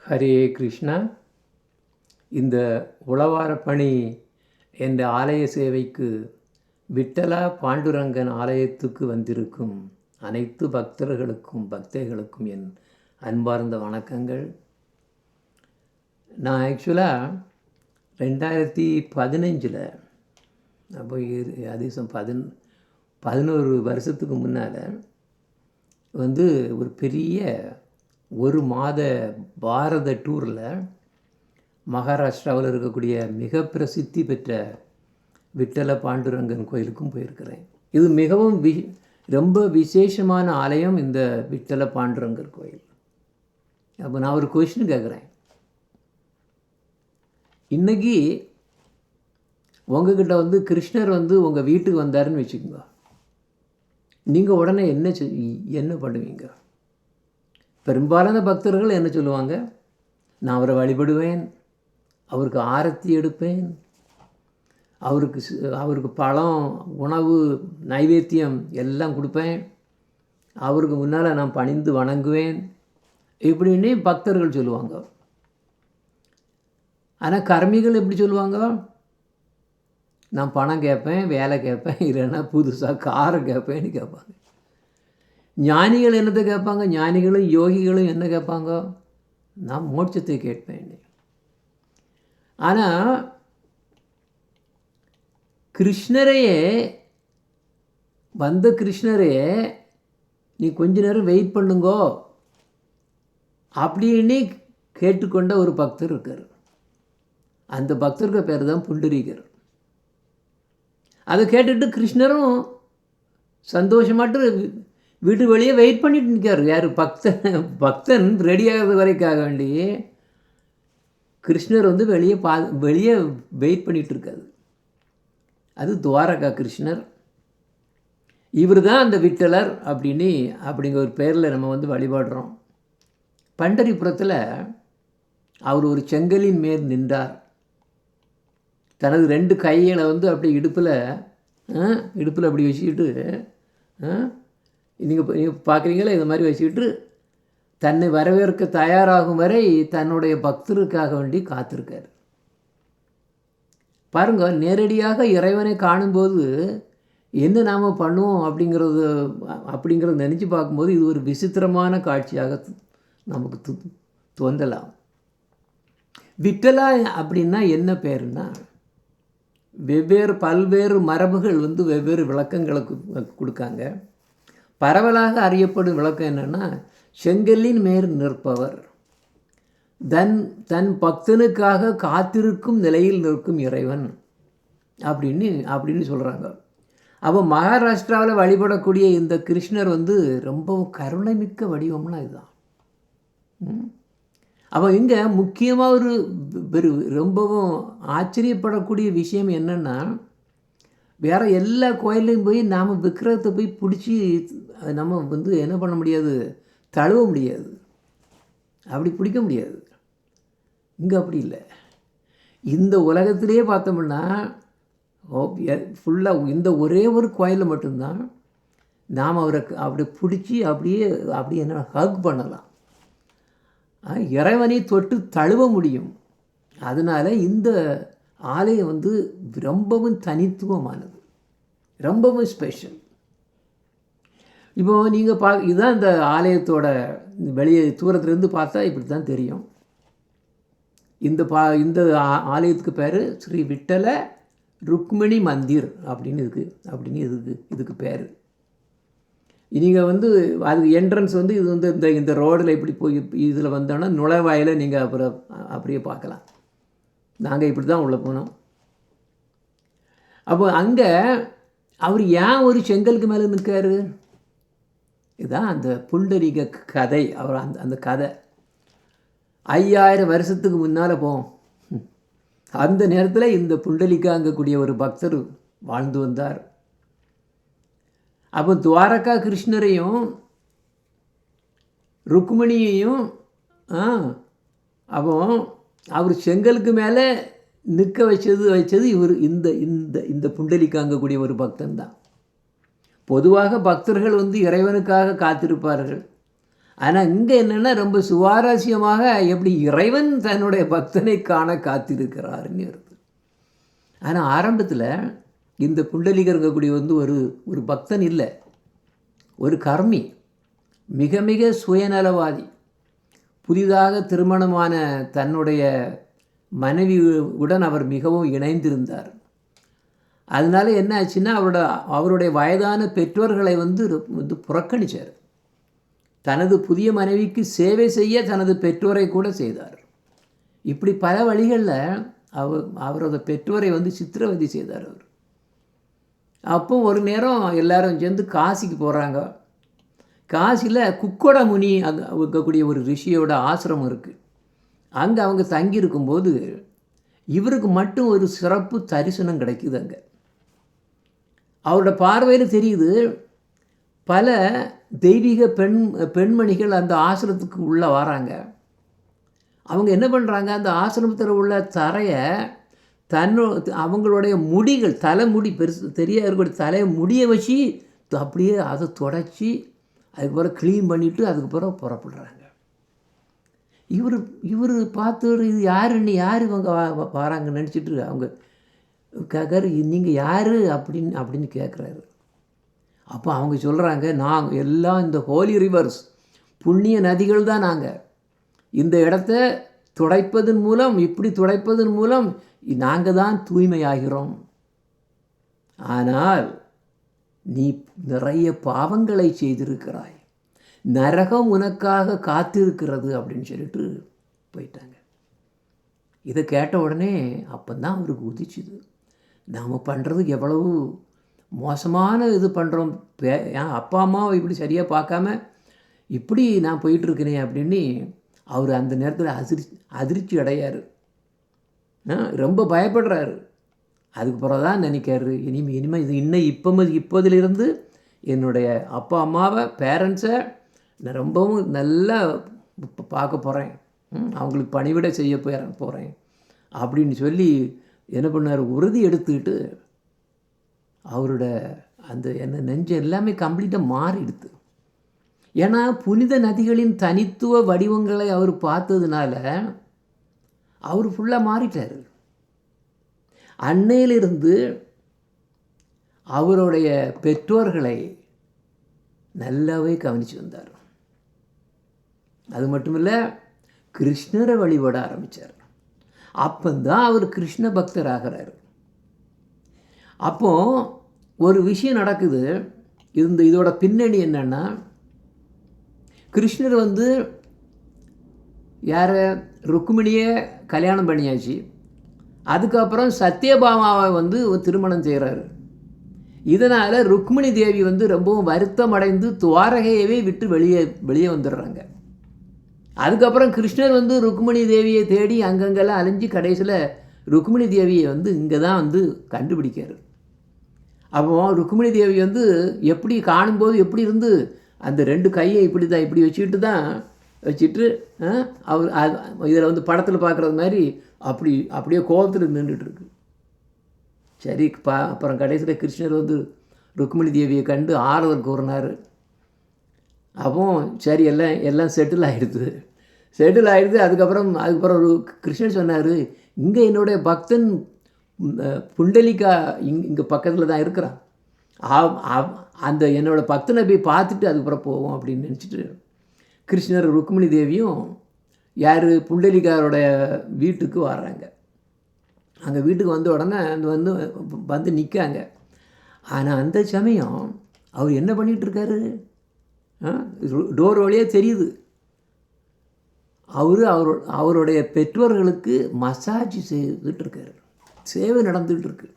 ஹரே கிருஷ்ணா. இந்த உழவார பணி என்ற ஆலய சேவைக்கு விட்டலா பாண்டுரங்கன் ஆலயத்துக்கு வந்திருக்கும் அனைத்து பக்தர்களுக்கும் பக்தைகளுக்கும் என் அன்பார்ந்த வணக்கங்கள். நான் ஆக்சுவலாக 2015 அப்போ அதிசம் 11 வருஷத்துக்கு முன்னால் ஒரு பெரிய ஒரு மாத பாரத டூரில் மகாராஷ்டிராவில் இருக்கக்கூடிய மிக பிரசித்தி பெற்ற விட்டல பாண்டுரங்கன் கோயிலுக்கும் போயிருக்கிறேன். இது மிகவும் ரொம்ப விசேஷமான ஆலயம் இந்த விட்டல பாண்டுரங்கர் கோயில். அப்போ நான் ஒரு கொஸ்டின் கேட்குறேன். இன்றைக்கி உங்ககிட்ட கிருஷ்ணர் உங்கள் வீட்டுக்கு வந்தாருன்னு வச்சுக்கோங்க, நீங்கள் உடனே என்ன பண்ணுவீங்க? பெரும்பாலான பக்தர்கள் என்ன சொல்லுவாங்க? நான் அவரை வழிபடுவேன், அவருக்கு ஆரத்தி எடுப்பேன், அவருக்கு பழம், உணவு, நைவேத்தியம் எல்லாம் கொடுப்பேன், அவருக்கு முன்னால் நான் பணிந்து வணங்குவேன் இப்படின்னே பக்தர்கள் சொல்லுவாங்க. ஆனால் கர்மிகள் எப்படி சொல்லுவாங்க? நான் பணம் கேட்பேன், வேலை கேட்பேன், இல்லைன்னா புதுசாக காரை கேட்பேன்னு கேட்பாங்க. ஞானிகள் என்னத்தை கேட்பாங்க? ஞானிகளும் யோகிகளும் என்ன கேட்பாங்க? நான் மோட்சத்தை கேட்பேன். ஆனால் கிருஷ்ணரையே கிருஷ்ணரையே நீ கொஞ்ச நேரம் வெயிட் பண்ணுங்கோ அப்படின்னு கேட்டுக்கொண்ட ஒரு பக்தர் இருக்கார். அந்த பக்தருக்கு பேர் தான் புண்டரீகர். அதை கேட்டுட்டு கிருஷ்ணரும் சந்தோஷமாட்டு வீட்டு வெளியே வெயிட் பண்ணிட்டு நிற்கார். யார்? பக்தன் ரெடியாகிறது வரைக்காக வேண்டி கிருஷ்ணர் வெளியே வெயிட் பண்ணிகிட்டு இருக்காது. அது துவாரகா கிருஷ்ணர். இவர் தான் அந்த விட்டலர் அப்படிங்கிற ஒரு பேரில் நம்ம வழிபாடுறோம். பண்டரிபுரத்தில் அவர் ஒரு செங்கலின் மேல் நின்றார். தனது 2 கைகளை அப்படி இடுப்பில் அப்படி வச்சுக்கிட்டு, நீங்கள் பார்க்குறீங்களா, இந்த மாதிரி வச்சுக்கிட்டு தன்னை வரவேற்க தயாராகும் வரை தன்னுடைய பக்தருக்காக வேண்டி காத்திருக்கார். பாருங்கள், நேரடியாக இறைவனை காணும்போது என்ன நாம் பண்ணுவோம் அப்படிங்கிறத நினச்சி பார்க்கும்போது இது ஒரு விசித்திரமான காட்சியாக நமக்கு தோன்றலாம். விட்டலா அப்படின்னா என்ன பேருன்னா, பல்வேறு மரபுகள் வெவ்வேறு விளக்கங்களுக்கு கொடுக்காங்க. பரவலாக அறியப்படும் விளக்கம் என்னென்னா, செங்கல்லின் மேல் நிற்பவர், தன் பக்தனுக்காக காத்திருக்கும் நிலையில் நிற்கும் இறைவன் அப்படின்னு சொல்கிறாங்க. அப்போ மகாராஷ்டிராவில் வழிபடக்கூடிய இந்த கிருஷ்ணர் ரொம்பவும் கருணை மிக்க வடிவம்னா இதுதான். அப்போ இங்கே முக்கியமாக ரொம்பவும் ஆச்சரியப்படக்கூடிய விஷயம் என்னென்னா, வேறு எல்லா கோயிலையும் போய் நாம் விக்கிரகத்தை போய் பிடிச்சி நம்ம என்ன பண்ண முடியாது, தழுவ முடியாது, அப்படி பிடிக்க முடியாது. இங்கே அப்படி இல்லை. இந்த உலகத்திலே பார்த்தோம்னா ஃபுல்லாக இந்த ஒரே ஒரு கோயிலில் மட்டும்தான் நாம் அவரை அப்படி பிடிச்சி அப்படியே என்ன ஹக் பண்ணலாம், இறைவனை தொட்டு தழுவ முடியும். அதனால் இந்த ஆலயம் ரொம்பவும் தனித்துவமானது, ரொம்பவும் ஸ்பெஷல். இப்போது நீங்கள் இதுதான் இந்த ஆலயத்தோட வெளியே தூரத்துலேருந்து பார்த்தா இப்படி தான் தெரியும். இந்த ஆலயத்துக்கு பேர் ஸ்ரீ விட்டல ருக்மிணி மந்திர் அப்படின்னு இதுக்கு பேர். நீங்கள் அது என்ட்ரன்ஸ் இது இந்த ரோடில் இப்படி போய் இதில் வந்தோன்னா நுழைவாயில் நீங்கள் அப்படியே பார்க்கலாம். நாங்கள் இப்படி தான் உள்ளே போனோம். அப்போ அங்கே அவர் ஏன் ஒரு செங்கலுக்கு மேலே நிற்காரு? இதுதான் அந்த புண்டரீக கதை. அவர் அந்த கதை 5000 வருஷத்துக்கு முன்னால் போவோம். அந்த நேரத்தில் இந்த புண்டலிக்காங்கக்கூடிய ஒரு பக்தர் வாழ்ந்து வந்தார். அப்போ துவாரகா கிருஷ்ணரையும் ருக்மிணியையும் அப்போ அவர் செங்கலுக்கு மேலே நிற்க வச்சது இவர் இந்த புண்டலிக்காங்கக்கூடிய ஒரு பக்தன் தான். பொதுவாக பக்தர்கள் இறைவனுக்காக காத்திருப்பார்கள். ஆனால் இங்கே என்னென்னா ரொம்ப சுவாரஸ்யமாக எப்படி இறைவன் தன்னுடைய பக்தனை காண காத்திருக்கிறாருன்னு வருது. ஆனால் ஆரம்பத்தில் இந்த புண்டலீகர் இருக்கக்கூடிய ஒரு பக்தன் இல்லை, ஒரு கர்மி, மிக மிக சுயநலவாதி. புதிதாக திருமணமான தன்னுடைய மனைவியுடன் அவர் மிகவும் இணைந்திருந்தார். அதனால என்ன ஆச்சுன்னா அவருடைய வயதான பெற்றோர்களை வந்து புறக்கணித்தார். தனது புதிய மனைவிக்கு சேவை செய்ய தனது பெற்றோரை கூட செய்தார். இப்படி பல வழிகளில் அவரோட பெற்றோரை வந்து சித்திரவதை செய்தார் அவர். அப்போ ஒரு நேரம் எல்லாரும் சேர்ந்து காசிக்கு போகிறாங்க. காசியில் குக்கோட முனி அங்கே இருக்கக்கூடிய ஒரு ரிஷியோட ஆசிரமம் இருக்குது. அங்கே அவங்க தங்கியிருக்கும்போது இவருக்கு மட்டும் ஒரு சிறப்பு தரிசனம் கிடைக்குது. அங்கே அவரோட பார்வையில் தெரியுது, பல தெய்வீக பெண்மணிகள் அந்த ஆசிரமத்துக்கு உள்ளே வராங்க. அவங்க என்ன பண்ணுறாங்க, அந்த ஆசிரமத்தில் உள்ள தரையை அவங்களுடைய முடிகள், தலைமுடி பெருசு தெரியாது இருக்கக்கூடிய தலையை முடியை வச்சு அப்படியே அதை தொடச்சி அதுக்கப்புறம் க்ளீன் பண்ணிவிட்டு அதுக்கப்புறம் புறப்படுறாங்க. இவர் பார்த்து இது யாருன்னு யார் இவங்க வராங்கன்னு நினச்சிட்டு அவங்க கேட்குறாரு, நீங்கள் யார் அப்படின்னு கேட்குறாரு. அப்போ அவங்க சொல்கிறாங்க, நாங்கள் எல்லாம் இந்த ஹோலி ரிவர்ஸ், புண்ணிய நதிகள் தான் நாங்கள். இந்த இடத்த துடைப்பதன் மூலம் நாங்கள் தான் தூய்மையாகிறோம். ஆனால் நீ நிறைய பாவங்களை செய்திருக்கிறாய், நரகம் உனக்காக காத்திருக்கிறது அப்படின்னு சொல்லிட்டு போயிட்டாங்க. இதை கேட்ட உடனே அப்போதான் அவருக்கு உதிச்சுது, நாம் பண்ணுறது எவ்வளவு மோசமான இது பண்ணுறோம். என் அப்பா அம்மாவை இப்படி சரியாக பார்க்காம இப்படி நான் போயிட்டுருக்கிறேன் அப்படின்னு அவர் அந்த நேரத்தில் அதிர்ச்சி அடையார், ரொம்ப பயப்படுறாரு. அதுக்கு பிறகு தான் நினைக்காரு, இனிமேல் இது இப்போதிலிருந்து என்னுடைய அப்பா அம்மாவை, பேரண்ட்ஸை நான் ரொம்பவும் நல்லா பார்க்க போகிறேன், அவங்களுக்கு பணிவிடை செய்ய போகிறேன் அப்படின்னு சொல்லி என்ன பண்ணார், உறுதி எடுத்துக்கிட்டு அவரோட அந்த நெஞ்சம் எல்லாமே கம்ப்ளீட்டாக மாறிடுது. ஏன்னா புனித நதிகளின் தனித்துவ வடிவங்களை அவர் பார்த்ததுனால அவர் ஃபுல்லாக மாறிட்டார். அன்னையிலிருந்து அவருடைய பெற்றோர்களை நல்லாவே கவனித்து வந்தார். அது மட்டும் இல்லை, கிருஷ்ணரை வழிபட ஆரம்பித்தார். அப்போதான் அவர் கிருஷ்ண பக்தர் ஆகிறார். அப்போது ஒரு விஷயம் நடக்குது. இதோட பின்னணி என்னென்னா, கிருஷ்ணர் வந்து யாரை, ருக்மிணியை கல்யாணம் பண்ணியாச்சு. அதுக்கப்புறம் சத்யபாமாவை வந்து திருமணம் செய்கிறாரு. இதனால் ருக்மிணி தேவி வந்து ரொம்பவும் வருத்தம் அடைந்து துவாரகையவே விட்டு வெளியே வந்துடுறாங்க. அதுக்கப்புறம் கிருஷ்ணர் வந்து ருக்மிணி தேவியை தேடி அங்கங்கெல்லாம் அலைஞ்சு கடைசியில் ருக்மிணி தேவியை வந்து இங்கே தான் வந்து கண்டுபிடிக்காரு. அப்போ ருக்மிணி தேவி வந்து எப்படி காணும்போது எப்படி இருந்து அந்த 2 கையை இப்படி வச்சுட்டு அவர் இதில் வந்து படத்தில் பார்க்குறது மாதிரி அப்படியே கோபத்தில் நின்றுட்டுருக்கு. சரி, அப்புறம் கடைசியில் கிருஷ்ணர் வந்து ருக்மிணி தேவியை கண்டு ஆறுதல் கூறினார். அப்போ சரி, எல்லாம் செட்டில் ஆகிடுது. அதுக்கப்புறம் கிருஷ்ணர் சொன்னார், இங்கே என்னுடைய பக்தன் புண்டலிகா இங்கே பக்கத்தில் தான் இருக்கிறான், அந்த என்னோடய பக்தனை போய் பார்த்துட்டு அதுக்கப்புறம் போவோம் அப்படின்னு நினச்சிட்டு கிருஷ்ணர் ருக்மிணி தேவியும் யார் புண்டலிகாரோடைய வீட்டுக்கு வர்றாங்க. அங்கே வீட்டுக்கு வந்த உடனே வந்து நிற்காங்க. ஆனால் அந்த சமயம் அவர் என்ன பண்ணிகிட்ருக்காரு, டோர் வழியாக தெரியுது, அவருடைய பெற்றோர்களுக்கு மசாஜ் செய்துட்டுருக்காரு, சேவை நடந்துகிட்டு இருக்கு.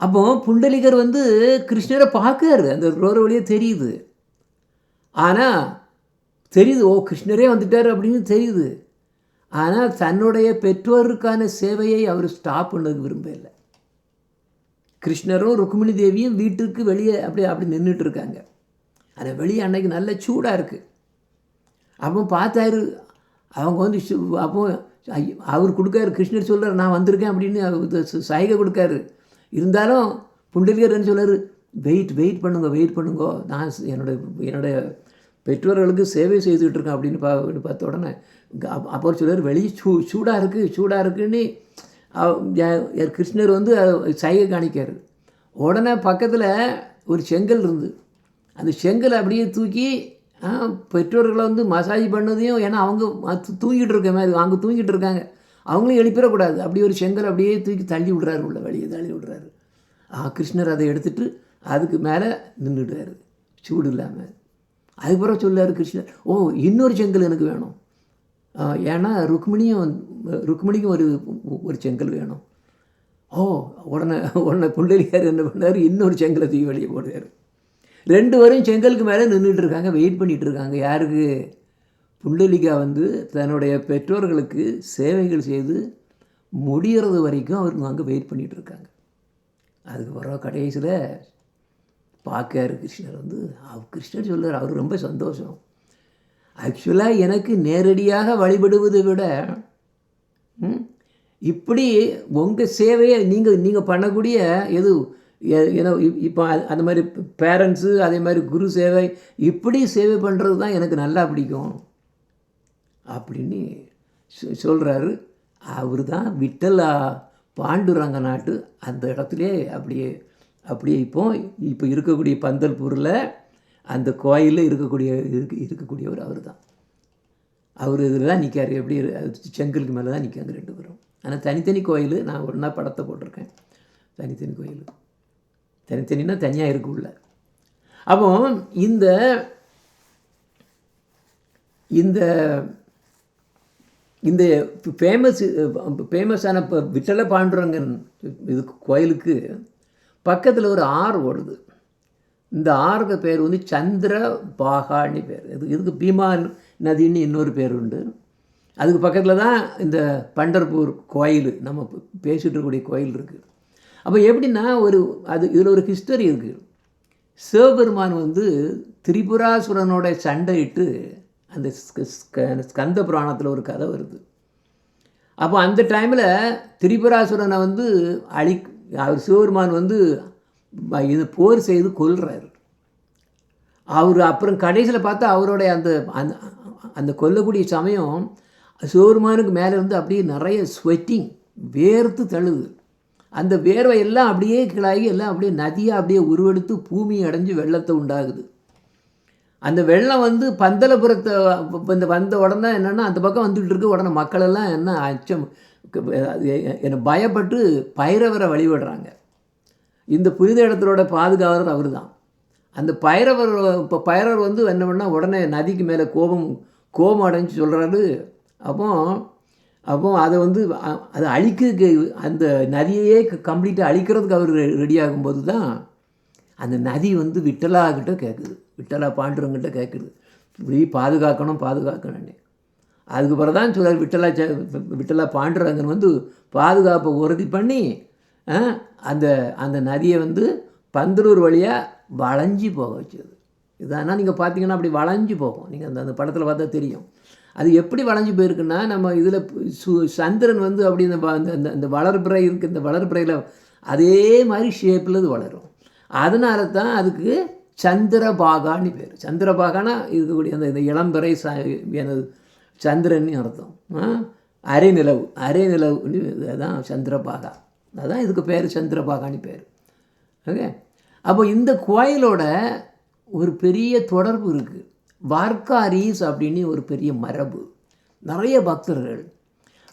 அப்போ புண்டலிகர் வந்து கிருஷ்ணரை பார்க்காரு, அந்த டோர் வழியாக தெரியுது. ஆனால் தெரியுது, ஓ கிருஷ்ணரே வந்துட்டார் அப்படின்னு தெரியுது. ஆனால் தன்னுடைய பெற்றோருக்கான சேவையை அவர் ஸ்டாப் பண்ணதுக்கு விரும்பலை. கிருஷ்ணரும் ருக்மிணி தேவியும் வீட்டுக்கு வெளியே அப்படி நின்றுட்டு இருக்காங்க. ஆனால் வெளியே அன்னைக்கு நல்ல சூடாக இருக்குது. அப்போ பார்த்தாரு, அவங்க வந்து அப்போ அவர் கொடுக்காரு, கிருஷ்ணர் சொல்கிறார் நான் வந்திருக்கேன் அப்படின்னு சைகை கொடுக்காரு. இருந்தாலும் புண்டலிகர் என்ன சொல்கிறார், வெயிட் பண்ணுங்க, நான் என்னுடைய பெற்றோர்களுக்கு சேவை செய்துக்கிட்டு இருக்கேன் அப்படின்னு பார்த்த உடனே அப்போ சொல்லுவார், வெளியே சூடாக இருக்குன்னு கிருஷ்ணர் வந்து சைகை காணிக்கார். உடனே பக்கத்தில் ஒரு செங்கல் இருந்து அந்த செங்கல் அப்படியே தூக்கி பெற்றோர்களை வந்து மசாஜ் பண்ணதையும், ஏன்னா அவங்க தூங்கிட்டு இருக்க மாதிரி அவங்க தூங்கிட்டு இருக்காங்க, அவங்களும் எழுப்பிடக்கூடாது, அப்படி ஒரு செங்கல் அப்படியே தூக்கி தள்ளி விடுறாரு, உள்ள வெளியே தள்ளி விடுறாரு. கிருஷ்ணர் அதை எடுத்துகிட்டு அதுக்கு மேலே நின்றுடுறாரு சூடு இல்லாமல். அதுக்கப்புறம் சொல்லார் கிருஷ்ணர், இன்னொரு செங்கல் எனக்கு வேணும், ஏன்னா ருக்மிணிக்கும் ஒரு செங்கல் வேணும். உடனே புண்டலிகார் என்ன பண்ணார், இன்னொரு செங்கலை தூக்கி வெளியே போடுறாரு. 2 பேரும் செங்கலுக்கு மேலே நின்றுட்டு இருக்காங்க, வெயிட் பண்ணிகிட்டு இருக்காங்க. யாருக்கு? புண்டலிகா வந்து தன்னுடைய பெற்றோர்களுக்கு சேவைகள் செய்து முடிகிறது வரைக்கும் அவருக்கு அங்கே வெயிட் பண்ணிகிட்டு இருக்காங்க. அதுக்கப்புறம் கடைசியில் பார்க்காரு கிருஷ்ணர் வந்து, கிருஷ்ணர் சொல்கிறார், அவர் ரொம்ப சந்தோஷம். ஆக்சுவலாக எனக்கு நேரடியாக வழிபடுவதை விட இப்படி உங்கள் சேவையை நீங்கள் பண்ணக்கூடிய ஏன்னா இப்போ அந்த மாதிரி பேரண்ட்ஸு, அதே மாதிரி குரு சேவை, இப்படி சேவை பண்ணுறது தான் எனக்கு நல்லா பிடிக்கும் அப்படின்னு சொல்கிறாரு. அவர் தான் விட்டலா பாண்டுரங்க நாட்டு அந்த இடத்துலே அப்படியே இப்போ இருக்கக்கூடிய பந்தல்பூரில் அந்த கோயிலில் இருக்கக்கூடியவர் அவர் தான். அவர் இதில் தான் நிற்கார், எப்படி செங்கலுக்கு மேலே தான் நிற்காங்க 2 பேரும். ஆனால் தனித்தனி கோயில், நான் ஒன்றா படத்தை போட்டிருக்கேன். தனித்தனி கோயில், தனித்தனின்னா தனியாக இருக்குள்ள. அப்போ இந்த இந்த இந்த ஃபேமஸான இப்போ விட்டல பாண்டுரங்கன் இது கோயிலுக்கு பக்கத்தில் ஒரு ஆறு ஓடுது. இந்த ஆறுக்கு பேர் வந்து சந்திரபாகான்னு பேர். இதுக்கு பீமா நதின்னு இன்னொரு பேர் உண்டு. அதுக்கு பக்கத்தில் தான் இந்த பண்டர்பூர் கோயில், நம்ம பேசிகிட்டு இருக்கக்கூடிய கோயில் இருக்குது. அப்போ எப்படின்னா இதில் ஒரு ஹிஸ்டரி இருக்குது. சிவபெருமான் வந்து திரிபுராசுரனோட சண்டையிட்டு அந்த ஸ்கந்த புராணத்தில் ஒரு கதை வருது. அப்போ அந்த டைமில் திரிபுராசுரனை வந்து அவர் சிவபெருமான் வந்து இது போர் செய்து கொல்றாரு. அவர் அப்புறம் கடைசியில் பார்த்தா அவருடைய அந்த கொல்லக்கூடிய சமயம் சிவபெருமானுக்கு மேலே இருந்து அப்படியே நிறைய ஸ்வெட்டிங், வேர்த்து தழுது. அந்த வேர்வை எல்லாம் அப்படியே கிளாகி எல்லாம் அப்படியே நதியாக அப்படியே உருவெடுத்து பூமி அடைஞ்சு வெள்ளத்தை உண்டாகுது. அந்த வெள்ளம் வந்து பந்தலபுரத்தை வந்த உடனே என்னென்னா அந்த பக்கம் வந்துட்டு இருக்கு. உடனே மக்களெல்லாம் என்ன அச்சம் என்னை பயப்பட்டு பைரவரை வழிபடுறாங்க. இந்த புனித இடத்தோட பாதுகாவலர் அவர் தான். அந்த பைரவர் வந்து என்ன பண்ணால் உடனே நதிக்கு மேலே கோபம் அடைஞ்சு சொல்கிறாரு. அப்போ அதை வந்து அதை அழிக்கிறதுக்கு, அந்த நதியையே கம்ப்ளீட்டாக அழிக்கிறதுக்கு அவர் ரெடி ஆகும்போது தான் அந்த நதி வந்து விட்டலாக்கிட்ட கேட்குது, விட்டலா பாண்டுரங்கிட்ட கேட்குது, இப்படி பாதுகாக்கணும்னு. அதுக்கு பிறகு தான் சொல்கிறார், விட்டலா பாண்டுரங்கன் வந்து பாதுகாப்பை உறுதி பண்ணி அந்த நதியை வந்து பந்தலூர் வழியாக வளைஞ்சி போக வச்சது. இதனால் நீங்கள் பார்த்தீங்கன்னா அப்படி வளைஞ்சி போகும். நீங்கள் அந்த படத்தில் பார்த்தா தெரியும். அது எப்படி வளைஞ்சி போயிருக்குன்னா, நம்ம இதில் சந்திரன் வந்து அப்படி இந்த வளர்பிறை இருக்குது, இந்த வளர்பிறையில் அதே மாதிரி ஷேப்பில் இது வளரும். அதனால தான் அதுக்கு சந்திரபாகான்னு பேர். சந்திரபாகானா இருக்கக்கூடிய இந்த இளம்பிறை எனது சந்திரன் அர்த்தம். அரைநிலவு அதுதான் சந்திரபாகா, அதுதான் இதுக்கு பேர் சந்திரபாகான்னு பேர். ஓகே. அப்போ இந்த கோயிலோட ஒரு பெரிய தொடர்பு இருக்குது. வார்க்காரீஸ் அப்படின்னு ஒரு பெரிய மரபு, நிறைய பக்தர்கள்.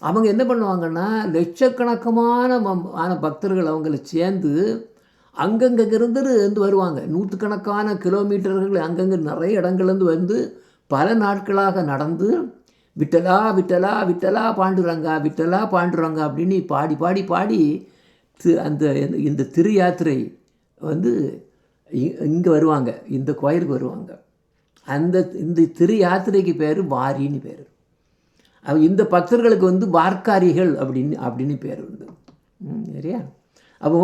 அவங்க என்ன பண்ணுவாங்கன்னா, லட்சக்கணக்கான பக்தர்கள் அவங்கள சேர்ந்து அங்கங்கே இருந்து வருவாங்க. 100கணக்கான கிலோமீட்டர்கள் அங்கங்கே நிறைய இடங்கள்லேருந்து வந்து பல நாட்களாக நடந்து விட்டலா விட்டலா விட்டலா பாண்டுரங்கா விட்டலா பாண்டுரங்கா அப்படின்னு பாடி இந்த திரு யாத்திரை வந்து இங்கே வருவாங்க, இந்த கோயிலுக்கு வருவாங்க. இந்த திரு யாத்திரைக்கு பேர் வாரின்னு பேர். இந்த பக்தர்களுக்கு வந்து வார்க்காரிகள் அப்படின்னு பேர் உண்டு. சரியா? அப்போ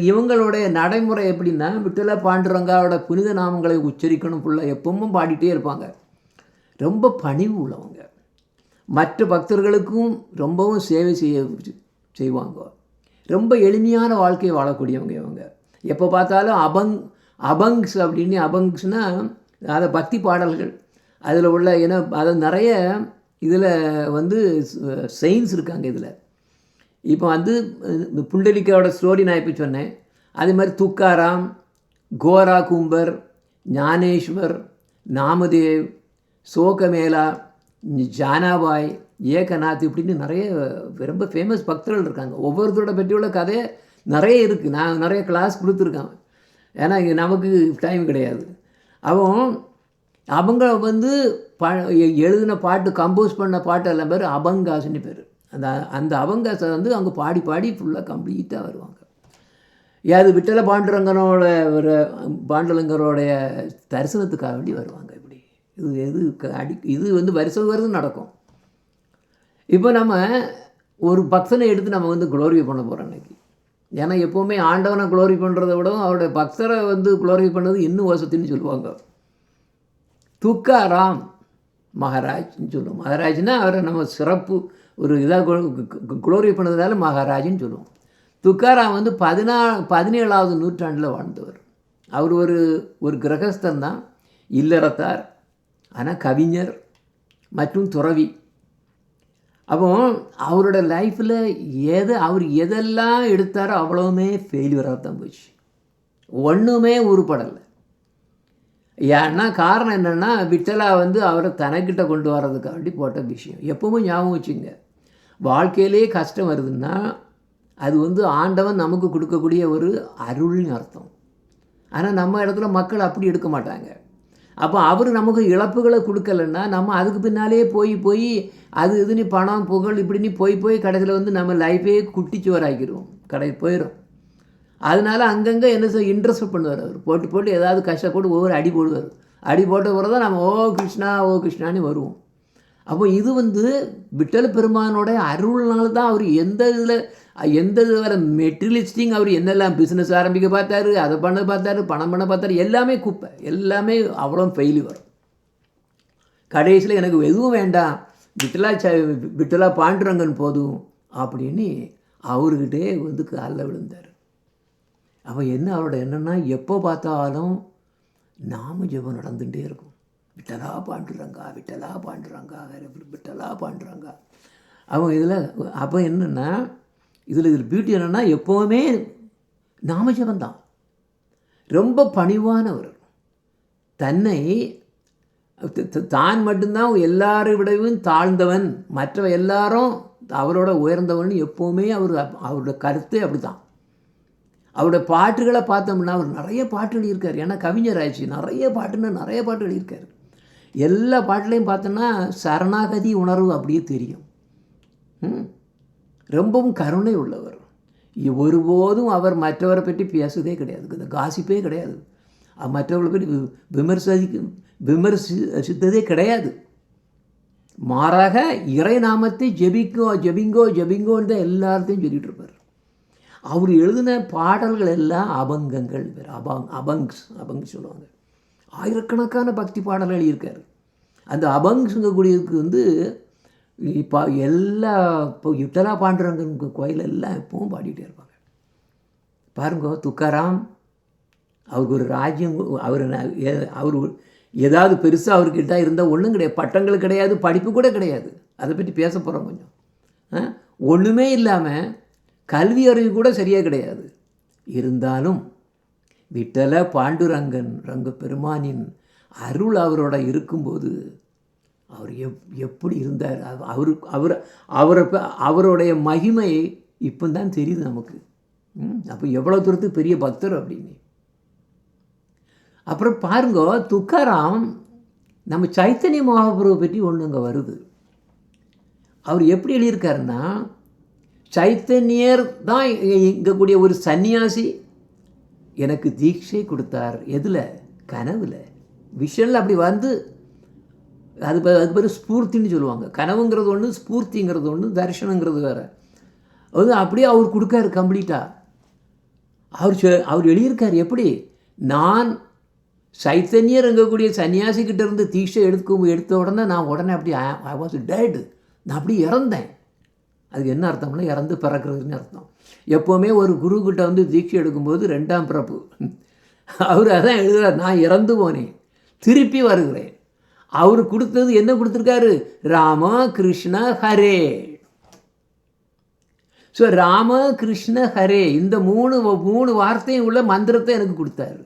இவங்களுடைய நடைமுறை எப்படின்னா, விட்டல பாண்டுரங்காவோட புனித நாமங்களை உச்சரிக்கணும், ஃபுல்லாக எப்பவும் பாடிட்டே இருப்பாங்க. ரொம்ப பணிவு உள்ளவங்க, மற்ற பக்தர்களுக்கும் ரொம்பவும் சேவை செய்வாங்க. ரொம்ப எளிமையான வாழ்க்கையை வாழக்கூடியவங்க இவங்க. எப்போ பார்த்தாலும் அபங்ஸ் அப்படின்னு, அபங்ஸ்னால் அதை பக்தி பாடல்கள் அதில் உள்ள ஏன்னா அது நிறைய இதில் வந்து செயின்ஸ் இருக்காங்க இதில். இப்போ வந்து இந்த புண்டலிக்காவோட ஸ்டோரி நான் இப்போ சொன்னேன். அதே மாதிரி துக்காராம், கோரா கும்பர், ஞானேஸ்வர், நாமதேவ், சோகமேலா, ஜானாபாய், ஏகநாத் இப்படின்னு நிறைய ரொம்ப ஃபேமஸ் பக்தர்கள் இருக்காங்க. ஒவ்வொருத்தரோட பற்றியுள்ள கதை நிறைய இருக்குது. நான் நிறைய கிளாஸ் கொடுத்துருக்கேன். ஏன்னா இங்கே நமக்கு டைம் கிடையாது. அவங்க வந்து எழுதின பாட்டு, கம்போஸ் பண்ண பாட்டு எல்லாம் பேர் அபங்காஸ்னு பேர். அந்த அபங்காஸை வந்து அவங்க பாடி பாடி ஃபுல்லாக கம்ப்ளீட்டாக வருவாங்க. அது விட்டல பாண்டலங்கரோடைய தரிசனத்துக்காக வேண்டி வருவாங்க. இப்படி இது வந்து வருஷம் நடக்கும். இப்போ நம்ம ஒரு பக்தனை எடுத்து நம்ம வந்து குளோரிஃபை பண்ண போகிறோம் இன்றைக்கி. ஏன்னா எப்போவுமே ஆண்டவனை குளோரி பண்ணுறதை விடவும் அவருடைய பக்தரை வந்து குளோரி பண்ணது இன்னும் வசத்தின்னு சொல்லுவாங்க. துக்காராம் மகாராஜ்னு சொல்லுவோம். மகாராஜ்னால் அவரை நம்ம சிறப்பு ஒரு இதாக குளோரி பண்ணதுனால மகாராஜ்னு சொல்லுவோம். துக்காராம் வந்து 17ஆவது நூற்றாண்டில் வாழ்ந்தவர். அவர் ஒரு கிரகஸ்தன் தான், இல்லறத்தார், ஆனால் கவிஞர் மற்றும் துறவி. அப்போ அவரோட லைஃப்பில் அவர் எதெல்லாம் எடுத்தாரோ அவ்வளவுமே ஃபெயிலியராக தான் போச்சு. ஒன்றுமே உருப்படலை. ஏன்னா காரணம் என்னென்னா விட்டலா வந்து அவரை தனக்கிட்ட கொண்டு வர்றதுக்காண்டி போட்ட விஷயம். எப்பவுமே ஞாபகம் வச்சுங்க, வாழ்க்கையிலே கஷ்டம் வருதுன்னா அது வந்து ஆண்டவன் நமக்கு கொடுக்கக்கூடிய ஒரு அருள்னு அர்த்தம். ஆனால் நம்ம இடத்துல மக்கள் அப்படி எடுக்க மாட்டாங்க. அப்போ அவர் நமக்கு இழப்புகளை கொடுக்கலன்னா நம்ம அதுக்கு பின்னாலே போய் அது இதுன்னு பணம் புகழ் இப்படின்னு போய் கடைசியில் வந்து நம்ம லைஃபே குட்டிச்சுவராக்கிடுவோம், போயிடும். அதனால் அங்கங்கே என்ன செய்ய இன்ட்ரெஸ்ட் பண்ணுவார். அவர் போட்டு ஏதாவது கஷ்டப்பட்டு ஒவ்வொரு அடி போடுவார். அடி போட்ட பிறகு தான் நம்ம ஓ கிருஷ்ணான்னு வருவோம். அப்போ இது வந்து விட்டல பெருமானோட அருள்னால தான் அவர் எந்த இது வர மெட்டீரியலிஸ்டிங் அவர் என்னெல்லாம் பிஸ்னஸ் ஆரம்பிக்க பார்த்தாரு, அதை பண்ண பார்த்தாரு, பணம் பண்ண பார்த்தாரு, எல்லாமே குப்பை, எல்லாமே அவ்வளோ ஃபெயிலியர். கடைசியில் எனக்கு எதுவும் வேண்டாம், விட்டலா பாண்டுரங்கன் போதும் அப்படின்னு அவர்கிட்டே வந்து காலில் விழுந்தார். அப்போ அவரோட என்னென்னா எப்போ பார்த்தாலும் நாம ஜெபம் நடந்துகிட்டே இருக்கும். விட்டலா பாண்டுரங்கா, விட்டலா பாண்டுரங்கா, விட்டலா பாண்டுரங்கா. அவங்க இதில் அப்போ என்னென்னா இதில் பியூட்டி என்னென்னா எப்போவுமே நாமஜபந்தான். ரொம்ப பணிவானவர். தன்னை தான் மட்டும்தான் எல்லாரை விடவும் தாழ்ந்தவன், மற்ற எல்லாரும் அவரோட உயர்ந்தவன் எப்போவுமே அவரோட கருத்து அப்படி தான். அவரோட பாட்டுகளை பார்த்தோம்னா அவர் நிறைய பாட்டு எழுதியிருக்கார். ஏன்னா கவிஞர் ஆயிடுச்சு, நிறைய பாட்டு எழுதியிருக்கார். எல்லா பாட்டுலையும் பார்த்தோன்னா சரணாகதி உணர்வு அப்படியே தெரியும். ரொம்பவும் கருணை உள்ளவர். ஒருபோதும் அவர் மற்றவரை பற்றி பேசுவதே கிடையாது, இந்த காசிப்பே கிடையாது. மற்றவர்களை பற்றி விமர்சித்ததே கிடையாது. மாறாக இறை நாமத்தை ஜெபிங்கோன்னு தான் எல்லாத்தையும் சொல்லிட்டு இருப்பார். அவர் எழுதின பாடல்கள் எல்லாம் அபங்கங்கள், அபங்ஸ் சொல்லுவாங்க. ஆயிரக்கணக்கான பக்தி பாடல்கள் எழுதியிருக்காரு. அந்த அபங்ஸுங்கக்கூடியதுக்கு வந்து இப்போ இப்போ விட்டலா பாண்டுரங்கன் கோயில் எல்லாம் எப்பவும் பாடிக்கிட்டே இருப்பாங்க. பாருங்க, துக்காராம் அவருக்கு ஒரு ராஜ்யம், அவர் ஏதாவது பெருசாக அவர்கிட்ட இருந்தால் ஒன்றும் கிடையாது, பட்டங்கள் கிடையாது, படிப்பு கூட கிடையாது. அதை பற்றி பேச போகிறோம் கொஞ்சம். ஒன்றுமே இல்லாமல் கல்வி அறிவு கூட சரியாக கிடையாது. இருந்தாலும் விட்டல பாண்டுரங்கன் ரங்க பெருமானின் அருள் அவரோட இருக்கும்போது அவர் எப்படி இருந்தார், அவருடைய மகிமை இப்போ தான் தெரியுது நமக்கு. அப்போ எவ்வளோ தூரத்துக்கு பெரிய பக்தர் அப்படின்னு. அப்புறம் பாருங்க, துக்காராம் நம்ம சைத்தன்ய மகாபிரபுவை பற்றி ஒன்று அங்கே வருது. அவர் எப்படி எழுதியிருக்காருன்னா, சைத்தன்யர் தான் இங்கே கூடிய ஒரு சன்னியாசி எனக்கு தீட்சை கொடுத்தார். எதில்? கனவில், விஷனில் அப்படி வந்து அது பேர் ஸ்பூர்த்தின்னு சொல்லுவாங்க. கனவுங்கிறது ஒன்று, ஸ்பூர்த்திங்கிறது ஒன்று, தரிசனங்கிறது வேறு. அது அப்படியே அவர் கொடுக்காரு கம்ப்ளீட்டாக. அவர் எழுதியிருக்கார் எப்படி, நான் சைத்தன்யர் இருக்கக்கூடிய சன்னியாசிக்கிட்ட இருந்து தீட்சை எடுத்த உடனே நான் உடனே அப்படி ஐ வாஸ் டெட், நான் அப்படி இறந்தேன். அதுக்கு என்ன அர்த்தம்னா இறந்து பிறக்கிறதுன்னு அர்த்தம். எப்போவுமே ஒரு குருக்கிட்ட வந்து தீட்சை எடுக்கும்போது 2ஆம் பிறப்பு, அவர் அதான் எழுதுகிறார், நான் இறந்து போனேன், திருப்பி வருகிறேன். அவர் கொடுத்தது என்ன கொடுத்துருக்காரு? ராம கிருஷ்ண ஹரே. ஸோ ராம கிருஷ்ண ஹரே இந்த மூணு வார்த்தையும் உள்ள மந்திரத்தை எனக்கு கொடுத்தாரு.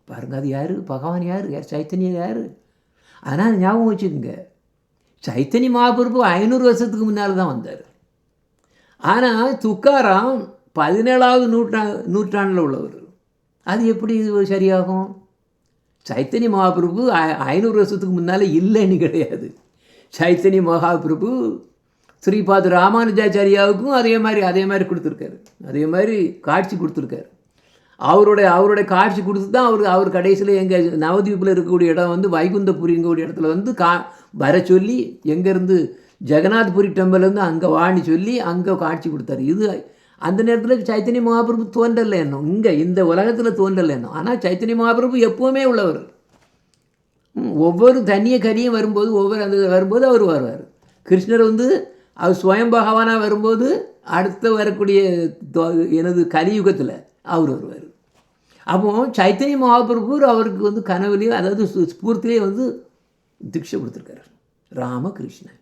பாருங்க, அது யார்? பகவான் யார்? சைத்தன்யம் யார்? ஆனால் ஞாபகம் வச்சுக்கோங்க, சைத்தன்ய மகாபிரபு 500 வருஷத்துக்கு முன்னால் தான் வந்தார். ஆனால் துக்காராம் 17வது நூற்றாண்டில் உள்ளவர். அது எப்படி இது சரியாகும்? சைத்தன்ய மகாபிரபு 500 வருஷத்துக்கு முன்னால் இல்லைன்னு கிடையாது. சைத்தன்ய மகாபிரபு ஸ்ரீபாத் ராமானுஜாச்சாரியாவுக்கும் அதே மாதிரி கொடுத்துருக்காரு. அதே மாதிரி காட்சி கொடுத்துருக்காரு. அவருடைய காட்சி கொடுத்து தான் அவர் கடைசியில் எங்கள் நவதீப்பில் இருக்கக்கூடிய இடம் வந்து வைகுந்தபுரிங்கக்கூடிய இடத்துல வந்து வர சொல்லி, எங்கேருந்து ஜெகநாத்புரி டெம்பிள்லேருந்து அங்கே வாணி சொல்லி அங்கே காட்சி கொடுத்தாரு. இது அந்த நேரத்தில் சைத்தன்ய மகாபிரபு தோன்றலை எண்ணம், இங்கே இந்த உலகத்தில் தோன்றலை எண்ணம். ஆனால் சைத்தன்ய மகாபிரபு எப்போவுமே உள்ளவர். ஒவ்வொரு தனிய கனியும் வரும்போது வரும்போது அவர் வருவார். கிருஷ்ணர் வந்து அவர் ஸ்வயம் பகவானாக வரும்போது அடுத்து வரக்கூடிய எனது கலியுகத்தில் அவர் வருவார். அப்போ சைத்தன்ய மகாபிரபு அவருக்கு வந்து கனவுலேயும் அதாவது ஸ்பூர்த்திலேயே வந்து தீட்சை கொடுத்துருக்காரு, ராமகிருஷ்ணன்.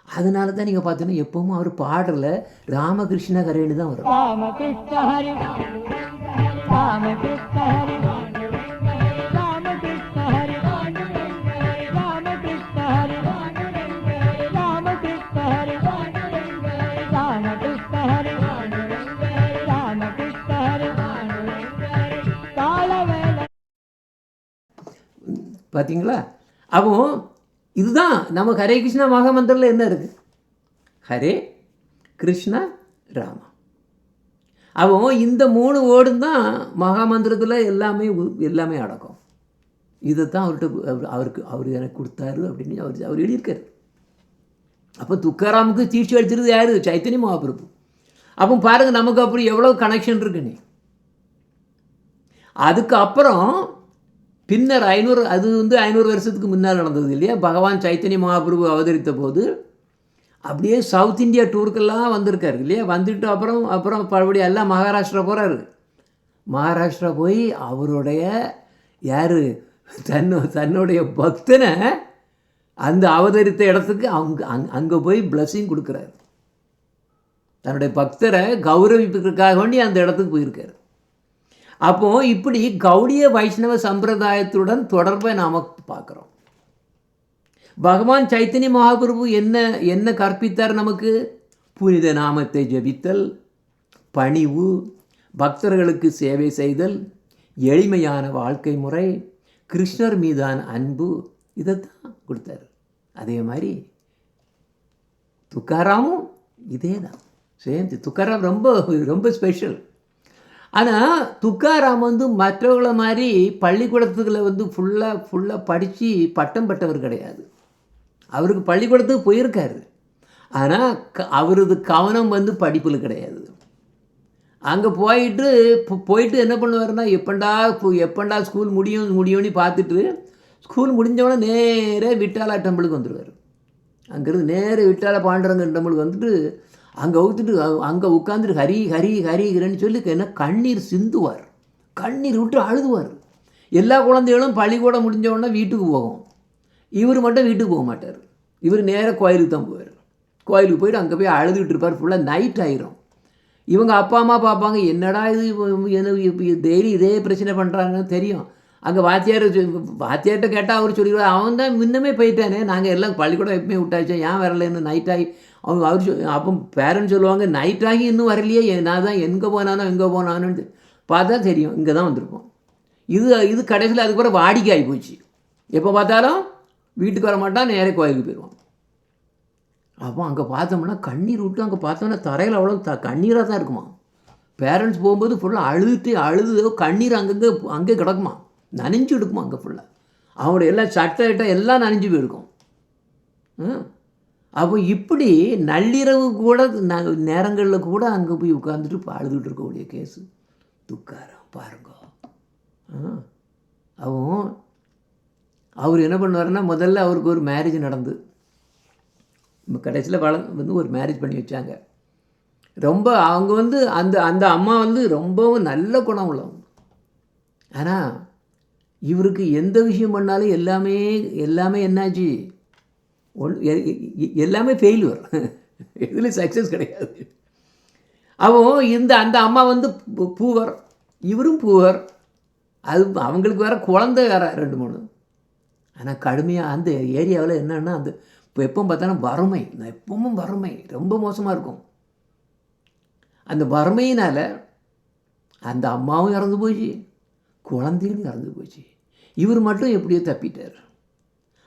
அதனால தான் நீங்கள் பார்த்தீங்கன்னா எப்பவும் அவர் பாடல ராமகிருஷ்ண ஹரேன்னு தான் வரும். பார்த்தீங்களா? அப்போ இதுதான் நம்ம ஹரே கிருஷ்ணா மகாமந்திரில் என்ன இருக்குது? ஹரே கிருஷ்ணா ராமா. அப்போ இந்த 3 வேர்டும் தான் மகாமந்திரத்தில் எல்லாமே அடக்கம். இதை தான் அவர் எனக்கு கொடுத்தாரு அப்படின்னு அவர் எழுதியிருக்காரு. அப்போ துக்காராமுக்கு தீட்சை அடிச்சிருது யார்? சைத்தன்ய மகாபிரபு. அப்போ பாருங்கள் நமக்கு அப்படி எவ்வளோ கனெக்ஷன் இருக்குன்னு. அதுக்கப்புறம் பின்னர் 500 வருஷத்துக்கு முன்னால் நடந்தது இல்லையா? பகவான் சைத்தன்ய மகாபிரபு அவதரித்த போது அப்படியே சவுத் இந்தியா டூருக்கெல்லாம் வந்திருக்காரு இல்லையா? வந்துட்டு அப்புறம் மறுபடியும் எல்லாம் மகாராஷ்டிரா போகிறாரு. மகாராஷ்டிரா போய் அவருடைய யார் தன்னுடைய பக்தனை அந்த அவதரித்த இடத்துக்கு அங்கே போய் பிளஸிங் கொடுக்குறாரு. தன்னுடைய பக்தரை கௌரவிப்பதற்காக வேண்டி அந்த இடத்துக்கு போயிருக்காரு. அப்போது இப்படி கௌடிய வைஷ்ணவ சம்பிரதாயத்துடன் தொடர்பை நாம் பார்க்குறோம். பகவான் சைத்தன்ய மகாபிரபு என்ன கற்பித்தார் நமக்கு? புனித நாமத்தை ஜபித்தல், பணிவு, பக்தர்களுக்கு சேவை செய்தல், எளிமையான வாழ்க்கை முறை, கிருஷ்ணர் மீதான அன்பு, இதைத்தான் கொடுத்தார். அதே மாதிரி துக்காராமும் இதே தான் சேம். துக்காராம் ரொம்ப ஸ்பெஷல். ஆனால் துக்காராம் வந்து மற்றவங்கள மாதிரி பள்ளிக்கூடத்துக்குள்ள வந்து ஃபுல்லாக படித்து பட்டம் பெற்றவர் கிடையாது. அவருக்கு பள்ளிக்கூடத்துக்கு போயிருக்காரு. ஆனால் அவரது கவனம் வந்து படிப்பில் கிடையாது. அங்கே போயிட்டு என்ன பண்ணுவார்னா எப்பண்டா ஸ்கூல் முடியும்னு பார்த்துட்டு ஸ்கூல் முடிஞ்சவொடனே நேராக விட்டாலா டெம்பிளுக்கு வந்துடுவார். அங்கேருந்து நேராக விட்டாலா பாண்டுரங்கன் டெம்பிளுக்கு வந்துட்டு அங்கே உட்காந்துட்டு ஹரி ஹரி ஹரிகிறேன்னு சொல்லி என்ன கண்ணீர் சிந்துவார், கண்ணீர் விட்டு அழுதுவார். எல்லா குழந்தைகளும் பள்ளிக்கூடம் முடிஞ்சவொடனே வீட்டுக்கு போகும், இவர் மட்டும் வீட்டுக்கு போக மாட்டார். இவர் நேராக கோயிலுக்கு தான் போவார். கோயிலுக்கு போயிட்டு அங்கே போய் அழுதுகிட்டு இருப்பார். ஃபுல்லாக நைட் ஆயிரும். இவங்க அப்பா அம்மா பார்ப்பாங்க, என்னடா இது டெய்லி இதே பிரச்சனை பண்ணுறாங்கன்னு தெரியும். அங்கே வாத்தியார்கிட்ட கேட்டால் அவர் சொல்லிடுவார், அவன் தான் முன்னமே போயிட்டானே, நாங்கள் எல்லாம் பள்ளிக்கூடம் எப்பவுமே விட்டாச்சா, ஏன் வரலன்னு. நைட்டாகி அப்போ பேரண்ட்ஸ் சொல்லுவாங்க, நைட்டாகி இன்னும் வரலையே, நான் தான் எங்கே போனானோன்னு பார்த்தா தெரியும் இங்கே தான் வந்திருப்போம். இது கடைசியில் அதுக்கப்புறம் வாடிக்கை ஆகி போச்சு. எப்போ பார்த்தாலும் வீட்டுக்கு வர மாட்டான், நேரே கோயிலுக்கு போயிடுவான். அப்போ அங்கே பார்த்தோம்னா கண்ணீர் விட்டு அங்கே பார்த்தோம்னா தரையில் அவ்வளோ கண்ணீராக தான் இருக்குமா. பேரண்ட்ஸ் போகும்போது ஃபுல்லாக அழுது கண்ணீர் அங்கே கிடக்குமா, நனைஞ்சு எடுக்குமா அங்கே ஃபுல்லாக. அவங்களோட எல்லாம் சட்டை எல்லாம் நனைஞ்சு போயிருக்கும். அப்போ இப்படி நள்ளிரவு கூட நேரங்களில் கூட அங்கே போய் உட்காந்துட்டு அழுதுகிட்டு இருக்கக்கூடிய கேஸு துக்காராம் பாருங்க. அவர் என்ன பண்ணுவாருன்னா, முதல்ல அவருக்கு ஒரு மேரேஜ் நடந்து கடைசியில் வந்து ஒரு மேரேஜ் பண்ணி வச்சாங்க. ரொம்ப அவங்க வந்து அந்த அம்மா வந்து ரொம்பவும் நல்ல குணம் உள்ளவங்க. ஆனால் இவருக்கு எந்த விஷயம் பண்ணாலும் எல்லாமே எல்லாமே என்னாச்சு, எல்லாமே ஃபெயில்யூர். எதில் சக்ஸஸ் கிடையாது. அந்த அம்மா வந்து பூவர், இவரும் பூவர். அது அவங்களுக்கு வேறு குழந்தை வேறு 2 3. ஆனால் கடுமையாக அந்த ஏரியாவில் என்னென்னா, அந்த இப்போ எப்போ பார்த்தாலும் வறுமை, எப்பவும் வறுமை ரொம்ப மோசமாக இருக்கும். அந்த வறுமையினால் அந்த அம்மாவும் இறந்து போச்சு, குழந்தையும் இறந்து போச்சு. இவர் மட்டும் எப்படியோ தப்பிட்டார்.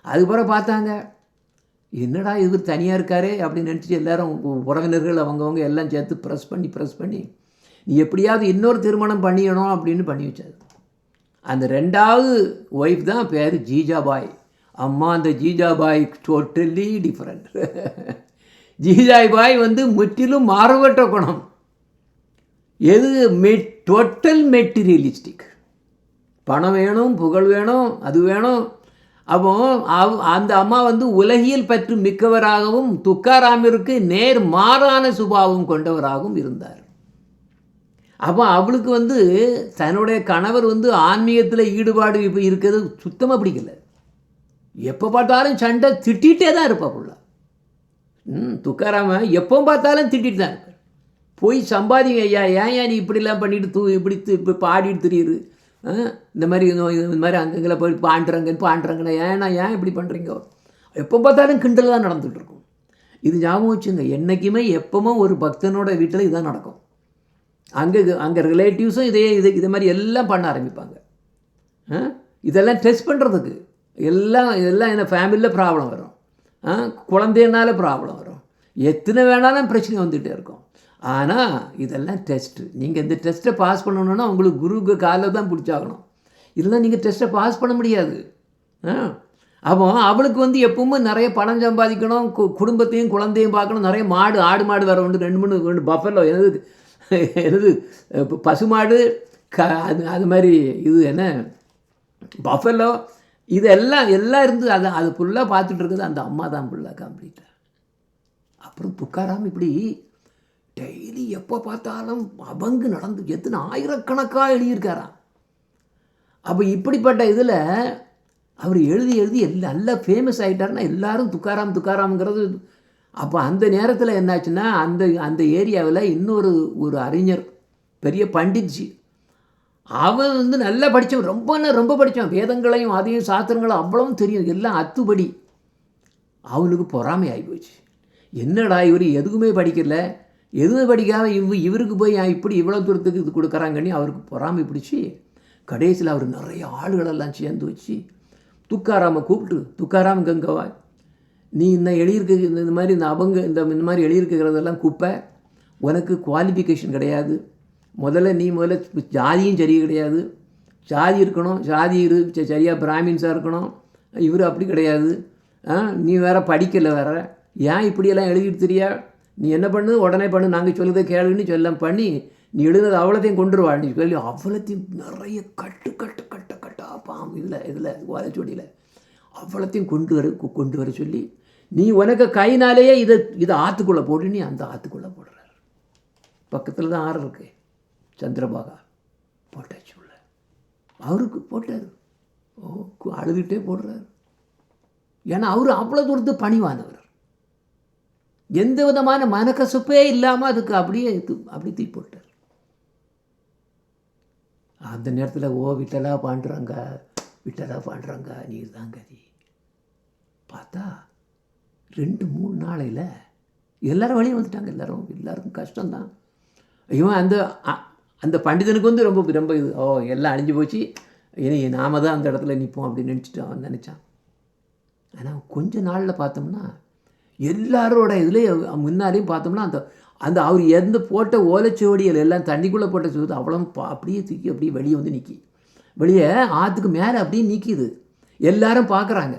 அதுக்கப்புறம் பார்த்தாங்க, என்னடா இவர் தனியாக இருக்காரே அப்படின்னு நினச்சிட்டு எல்லோரும் உறவினர்கள் அவங்கவுங்க எல்லாம் சேர்த்து ப்ரெஸ் பண்ணி நீ எப்படியாவது இன்னொரு திருமணம் பண்ணிடணும் அப்படின்னு பண்ணி வச்சார். அந்த 2வது ஒய்ஃப் தான் பேர் ஜீஜாபாய். அம்மா அந்த ஜீஜாபாய் டோட்டலி டிஃப்ரெண்ட். ஜீஜாபாய் வந்து முற்றிலும் மாறுபட்ட குணம். எது டோட்டல் மெட்டீரியலிஸ்டிக். பணம் வேணும், புகழ் வேணும், அது வேணும். அப்போ அந்த அம்மா வந்து உலகியல் பற்று மிக்கவராகவும் துக்காராமிற்கு நேர் மாறான சுபாவம் கொண்டவராகவும் இருந்தார். அப்போ அவளுக்கு வந்து தன்னுடைய கணவர் வந்து ஆன்மீகத்தில் ஈடுபாடு இப்போ இருக்கிறது சுத்தமாக பிடிக்கல. எப்போ பார்த்தாலும் சண்டை, திட்டிகிட்டே தான் இருப்பாப்புள்ள. துக்காராம எப்போ பார்த்தாலும் திட்டிகிட்டு தான் இருப்பார். போய் சம்பாதிங்க ஐயா, ஏன் நீ இப்படிலாம் பண்ணிட்டு இப்படி பாடிட்டு திரியுது, இந்த மாதிரி அங்கங்கே போய் பாண்டுறங்கன்னு ஏன் இப்படி பண்ணுறீங்க? எப்போ பார்த்தாலும் கிண்டல் தான் நடந்துகிட்டு இருக்கும். இது ஞாபகம் வச்சுங்க, என்றைக்குமே எப்போமோ ஒரு பக்தனோட வீட்டில் இதுதான் நடக்கும். அங்கே ரிலேட்டிவ்ஸும் இது மாதிரி எல்லாம் பண்ண ஆரம்பிப்பாங்க. இதெல்லாம் டெஸ்ட் பண்ணுறதுக்கு எல்லாம் என்ன ஃபேமிலியில் ப்ராப்ளம் வரும், குழந்தைனால ப்ராப்ளம் வரும், எத்தனை வேணாலும் பிரச்சனை வந்துகிட்டே இருக்கும். ஆனால் இதெல்லாம் டெஸ்ட்டு. நீங்கள் இந்த டெஸ்ட்டை பாஸ் பண்ணணுன்னா உங்களுக்கு குருக்கு காலில் தான் பிடிச்சாகணும். இல்லைன்னா நீங்கள் டெஸ்ட்டை பாஸ் பண்ண முடியாது. அப்போ அவளுக்கு வந்து எப்பவுமே நிறைய பணம் சம்பாதிக்கணும், குடும்பத்தையும் குழந்தையும் பார்க்கணும், நிறைய ஆடு மாடு வேறு உண்டு, 2 3 பஃபலோ, எனது பசுமாடு, அது மாதிரி இது என்ன பஃபலோ, இதெல்லாம் இருந்து அது ஃபுல்லாக பார்த்துட்டு இருக்குது அந்த அம்மா தான் ஃபுல்லாக கம்ப்ளீட்டாக. அப்புறம் துக்காராம் இப்படி டெய்லி எப்போ பார்த்தாலும் அவங்க நடந்து எத்தனை ஆயிரக்கணக்காக எழுதியிருக்காராம். அப்போ இப்படிப்பட்ட இதில் அவர் எழுதி நல்லா ஃபேமஸ் ஆகிட்டார்னா எல்லாரும் துக்காராம்ங்கிறது. அப்போ அந்த நேரத்தில் என்னாச்சுன்னா, அந்த ஏரியாவில் ஒரு அறிஞர், பெரிய பண்டிட்ஜி, அவன் வந்து நல்லா படித்தவன், ரொம்ப படித்தான். வேதங்களையும் அதையும் சாஸ்திரங்களும் அவ்வளவும் தெரியும், எல்லாம் அத்துப்படி. அவனுக்கு பொறாமை ஆகி போச்சு. என்னடா இவர் எதுவுமே படிக்கல, எதுவுமே படிக்காமல் இவருக்கு போய் இப்படி இவ்வளோ தூரத்துக்கு இது கொடுக்குறாங்கன்னு அவருக்கு பொறாமை பிடிச்சி கடைசியில் அவர் நிறைய ஆளுகளெல்லாம் சேர்ந்து வச்சு துக்காராமை கூப்பிட்டு, துக்காராம் கங்கவா, நீ இன்னும் எழுதியிருக்க இந்த மாதிரி இந்த மாதிரி எழுதியிருக்கிறதெல்லாம் குப்பை, உனக்கு குவாலிஃபிகேஷன் கிடையாது, முதல்ல ஜாதியும் சரி கிடையாது, ஜாதி இருக்கணும், சரியாக பிராமின்ஸாக இருக்கணும், இவர் அப்படி கிடையாது, நீ வேறு படிக்கலை வேறு, ஏன் இப்படியெல்லாம் எழுதிட்டு தெரியா, நீ என்ன பண்ணு, உடனே பண்ணு, நாங்கள் சொல்லுறதை கேளுன்னு சொல்லம் பண்ணி நீ எழுதுனது அவ்வளோத்தையும் கொண்டுருவா நீ சொல்லி அவ்வளோத்தையும் நிறைய கட்டா பாம் இதில் ஓலைச்சோடியில் அவ்வளோத்தையும் கொண்டு வர சொல்லி நீ உனக்கு கைனாலேயே இதை ஆற்றுக்குள்ளே போட்டு நீ அந்த ஆற்றுக்குள்ளே போடுறார். பக்கத்தில் தான் ஆறு இருக்கு, சந்திரபாகா போட்டாச்சு உள்ள. அவருக்கு போட்டார், அழுதுகிட்டே போடுறார். ஏன்னா அவர் அவ்வளோ தூரத்து பணிவானவர், எந்த விதமான மனக்கசப்பே இல்லாமல் அதுக்கு அப்படியே தூக்கி போட்டார். அந்த நேரத்தில் விட்டலா பாண்டுறாங்க நீ தான் கதி. பார்த்தா 2 3 நாளையில் எல்லோரும் வெளியே வந்துட்டாங்க. எல்லாருக்கும் கஷ்டம்தான். இவன் அந்த பண்டிதனுக்கு வந்து ரொம்ப இது, எல்லாம் அழிஞ்சு போச்சு, இனி நாம தான் அந்த இடத்துல நிற்போம் அப்படின்னு நினச்சிட்டு அவன் நினச்சான். ஆனால் கொஞ்ச நாளில் பார்த்தோம்னா எல்லாரோட இதுலேயே முன்னாலேயும் பார்த்தோம்னா அந்த அவர் எந்த போட்ட ஓலைச்சுவடிகள் எல்லாம் தண்ணிக்குள்ளே போட்ட சுவடு அவ்வளோ அப்படியே தூக்கி அப்படியே வெளியே வந்து வெளியே ஆற்றுக்கு மேலே அப்படியே நிற்கிது. எல்லாரும் பார்க்குறாங்க.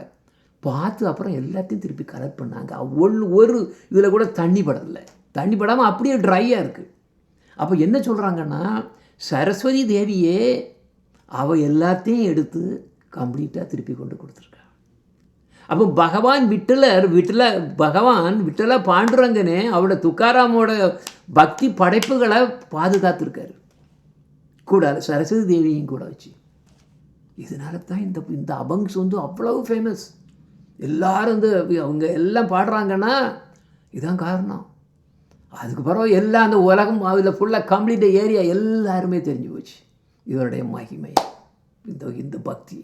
பார்த்து அப்புறம் எல்லாத்தையும் திருப்பி கலெக்ட் பண்ணாங்க. ஒரு இதில் கூட தண்ணி படாமல் அப்படியே ட்ரையாக இருக்குது. அப்போ என்ன சொல்கிறாங்கன்னா, சரஸ்வதி தேவியே அவள் எல்லாத்தையும் எடுத்து கம்ப்ளீட்டாக திருப்பி கொண்டு கொடுத்துருக்கா. அப்போ பகவான் விட்டல பாண்டுரங்கனே அவரோட துக்காராமோட பக்தி படைப்புகளை பாதுகாத்துருக்காரு கூட, சரஸ்வதி தேவியும் கூட வச்சு. இதனால தான் இந்த இந்த அபங்ஸ் வந்து அவ்வளவு ஃபேமஸ். எல்லோரும் வந்து அவங்க எல்லாம் பாடுறாங்கன்னா இதுதான் காரணம். அதுக்கு பிறகு எல்லாம் அந்த உலகம் அதில் ஃபுல்லாக கம்ப்ளீட் ஏரியா எல்லாருமே தெரிஞ்சு போச்சு இவருடைய மகிமை, இந்த பக்தி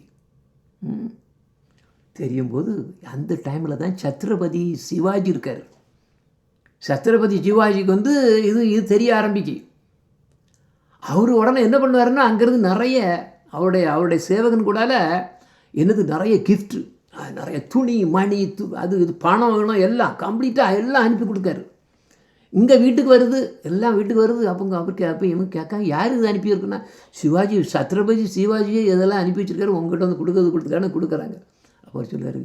தெரியும் போது. அந்த டைமில் தான் சத்ரபதி சிவாஜி இருக்கார். சத்ரபதி சிவாஜிக்கு வந்து இது தெரிய ஆரம்பிக்கு. அவர் உடனே என்ன பண்ணுவாருன்னா, அங்கேருந்து நிறைய அவருடைய சேவகன் கூடால நிறைய கிஃப்ட்டு, நிறைய துணி மணி அது இது பணம் வேணும் எல்லாம் கம்ப்ளீட்டாக எல்லாம் அனுப்பி கொடுக்காரு. இங்கே வீட்டுக்கு வருது, எல்லாம் வீட்டுக்கு வருது. அவருக்கு இவங்க கேட்காங்க, யார் இது அனுப்பியிருக்குன்னா, சிவாஜி சத்ரபதி சிவாஜி இதெல்லாம் அனுப்பி வச்சுருக்காரு, உங்கள்கிட்ட வந்து கொடுக்குறதுக்கான கொடுக்குறாங்க. அவர் சொல்லுவார்,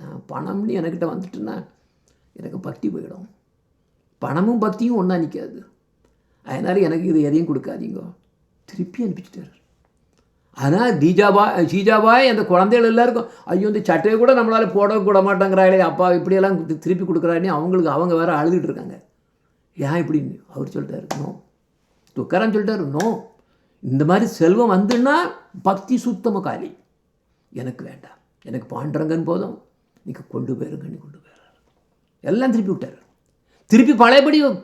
நான் பணம்னு எனக்கிட்ட வந்துட்டுன்னா எனக்கு பக்தி போயிடும். பணமும் பக்தியும் ஒன்றா நிற்காது, அதனால் எனக்கு இது எதையும் கொடுக்காதீங்க. திருப்பி அனுப்பிச்சிட்டார். ஆனால் ஜீஜாபாய் அந்த குழந்தைகள் எல்லாருக்கும், ஐயோ இந்த சட்டையை கூட நம்மளால் போட மாட்டேங்கிறாங்களே அப்பா, இப்படியெல்லாம் திருப்பி கொடுக்குறானே அவங்களுக்கு அவங்க வேறு அழுதுகிட்டு இருக்காங்க. ஏன் இப்படின்னு அவர் சொல்லிட்டாரு, நோ. துக்காராம் சொல்லிட்டாரு, நோ, இந்த மாதிரி செல்வம் வந்துன்னா பக்தி சுத்தமாக காலி, எனக்கு வேண்டாம், எனக்கு பாண்டரங்கன்னு போதும், நீங்கள் கொண்டு போயிருங்கன்னு கொண்டு போயிடுறாரு. எல்லாம் திருப்பி விட்டார். திருப்பி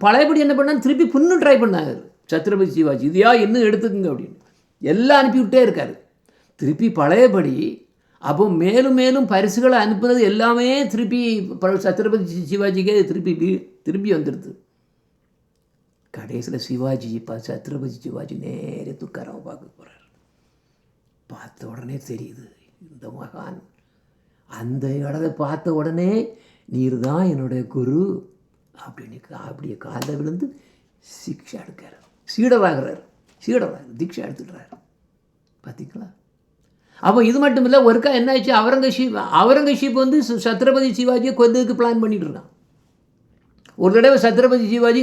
பழையபடி என்ன பண்ணால் திருப்பி புண்ணு ட்ரை பண்ணார் சத்ரபதி சிவாஜி, இதையா இன்னும் எடுத்துக்குங்க அப்படின்னு எல்லாம் அனுப்பிவிட்டே இருக்கார். திருப்பி பழையபடி அப்போ மேலும் மேலும் பரிசுகளை அனுப்புறது எல்லாமே திருப்பி சத்ரபதி சிவாஜிக்கே திருப்பி வந்துடுது. கடைசியில் சத்ரபதி சிவாஜி நேரே துக்காராவை பார்க்க போகிறார். பார்த்த உடனே தெரியுது, இந்த மகான் அந்த இடத்த பார்த்த உடனே நீர் தான் என்னுடைய குரு அப்படின்னு அப்படியே காலில் விழுந்து சிக்ஷா எடுக்கிறார். சீடராக தீட்சை எடுத்துக்கிறார். பார்த்தீங்களா? அப்போ இது மட்டும் இல்லை, ஒருக்கா என்ன ஆச்சு, அவுரங்கசீப் வந்து சத்ரபதி சிவாஜியை கொல்றதுக்கு பிளான் பண்ணிட்டு இருக்கான். ஒரு தடவை சத்ரபதி சிவாஜி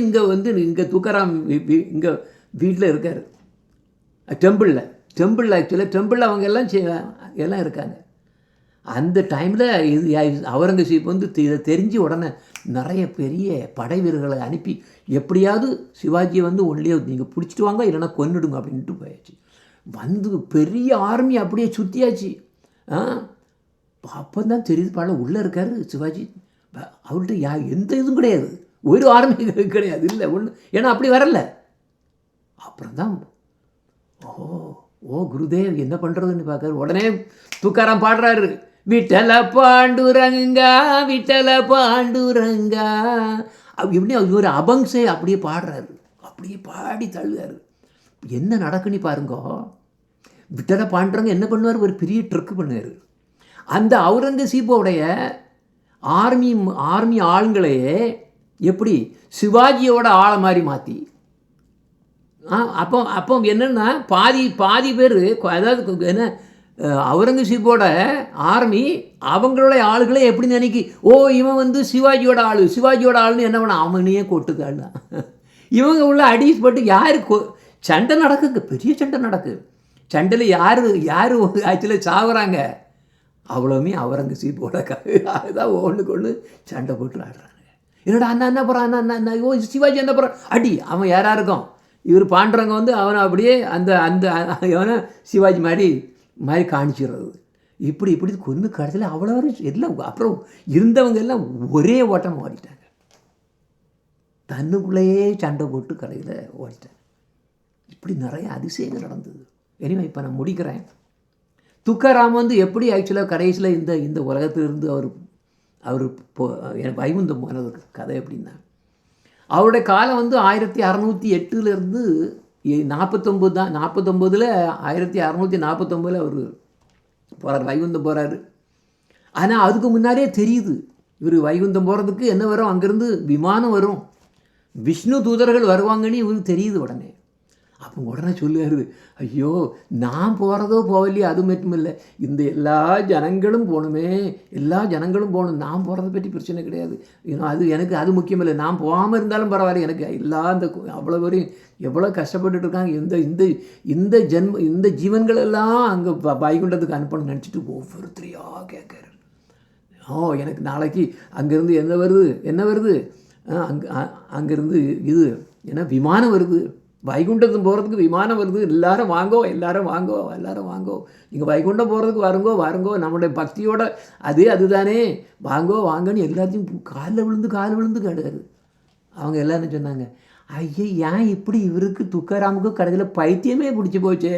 இங்கே துக்காராம் இங்கே வீட்டில் இருக்கார், டெம்பிளில் ஆக்சுவலாக டெம்பிளில் அவங்க எல்லாம் இருக்காங்க. அந்த டைமில் அவுரங்கசீப் வந்து இதை தெரிஞ்சு உடனே நிறைய பெரிய படை வீரர்களை அனுப்பி எப்படியாவது சிவாஜியை வந்து ஒன்றியே நீங்கள் பிடிச்சிட்டு வாங்க, இல்லைன்னா கொன்னுடுங்க அப்படின்ட்டு போயாச்சு. பெரிய ஆர்மி அப்படியே சுற்றியாச்சு. அப்போ தான் தெரியுது, உள்ளே இருக்கார் சிவாஜி. அவர்கிட்ட எந்த இதுவும் கிடையாது, ஒரு ஆர்மி கிடையாது, இல்லை ஒன்று, ஏன்னா அப்படி வரல. அப்புறம் தான் ஓ குருதேவ் என்ன பண்ணுறதுன்னு பார்க்குறாரு. உடனே துக்காராம் பாடுறாரு, விட்டல பாண்டுரங்கா இப்படி ஒரு அபங்ஸை அப்படியே பாடுறாரு, அப்படியே பாடி தள்ளுறாரு. என்ன நடக்குன்னு பாருங்க. விட்டல பாண்டுரங்க என்ன பண்ணுவார், ஒரு பெரிய ட்ரிக்கு பண்ணுவார். அந்த அவுரங்கசீப்போடைய ஆர்மி ஆளுங்களையே எப்படி சிவாஜியோட ஆளை மாதிரி மாற்றி, அப்போ என்னென்னா பாதி பேர், அதாவது என்ன அவுரங்கசீப்போட ஆர்மி அவங்களுடைய ஆளுகளை எப்படி நினைக்கி, இவன் வந்து சிவாஜியோட ஆளுன்னு என்ன பண்ண, அவனையே கொட்டுக்காள். இவங்க உள்ள அடிஸ் பட்டு யாருக்கு சண்டை நடக்குங்க, பெரிய சண்டை நடக்கு. சண்டையில் யார் ஆக்சுவலாக சாகுறாங்க, அவ்வளோமே அவுரங்கசீப்போட அதுதான் ஒன்றுக்கு ஒன்று சண்டை போட்டு ஆடுறாங்க. என்னடா அண்ணா என்ன போகிறான், அண்ணா சிவாஜி என்ன போகிறான், அடி அவன் யாராக இருக்கும். இவர் பாண்டுறவங்க வந்து அவனை அப்படியே அந்த அவனை சிவாஜி மாதிரி காணிச்சிடுறது. இப்படி கொன்று கடைசியில் அவ்வளோ எல்லாம். அப்புறம் இருந்தவங்க எல்லாம் ஒரே ஓட்டமாக ஓடிட்டாங்க, தன்னுக்குள்ளேயே சண்டை போட்டு கடையில் ஓடிட்டாங்க. இப்படி நிறைய அதிசயங்கள் நடந்தது. எனிவே இப்போ நான் முடிக்கிறேன். துக்காராம் வந்து எப்படி ஆக்சுவலாக கடைசியில் இந்த உலகத்திலிருந்து அவர் வைகுந்தம் போனது கதை எப்படின்னா, அவருடைய காலம் வந்து 1608 49 தான். 49 1649 அவர் போகிறார், வைகுந்தம் போகிறாரு. ஆனால் அதுக்கு முன்னாடியே தெரியுது இவர் வைகுந்தம் போகிறதுக்கு என்ன வரும், அங்கேருந்து விமானம் வரும், விஷ்ணு தூதர்கள் வருவாங்கன்னு இவருக்கு தெரியுது. உடனே சொல்லுவார், ஐயோ நான் போகிறதோ போகலையே, அது மட்டும் இல்லை, இந்த எல்லா ஜனங்களும் போகணும், நான் போகிறத பற்றி பிரச்சனை கிடையாது, அது அது முக்கியமில்லை, நான் போகாமல் இருந்தாலும் பரவாயில்ல, எனக்கு எல்லா இந்த அவ்வளோ வரையும் எவ்வளோ கஷ்டப்பட்டுட்டு இருக்காங்க, இந்த ஜீவன்கள் எல்லாம் அங்கே வைகுண்டத்துக்கு அனுப்பணும்னு நினச்சிட்டு ஒவ்வொருத்தரையாக கேட்குறாரு. எனக்கு நாளைக்கு அங்கேருந்து என்ன வருது, அங்கேருந்து இது ஏன்னா விமானம் வருது, வைகுண்டத்துக்கு போகிறதுக்கு விமானம் வருது, எல்லாரும் வாங்கோ, எல்லாரும் வாங்கோ, எல்லாரும் வாங்கோ, நீங்கள் வைகுண்டம் போகிறதுக்கு வருங்கோ வாருங்கோ, நம்மளுடைய பக்தியோட அதுதானே, வாங்கோ வாங்கன்னு எல்லாத்தையும் காலில் விழுந்து கேட்டாரு. அவங்க எல்லாம் என்ன சொன்னாங்க, ஐயே ஏன் இப்படி இவருக்கு துக்காராமுக்கு கடைசியில் பைத்தியமே பிடிச்சி போச்சே,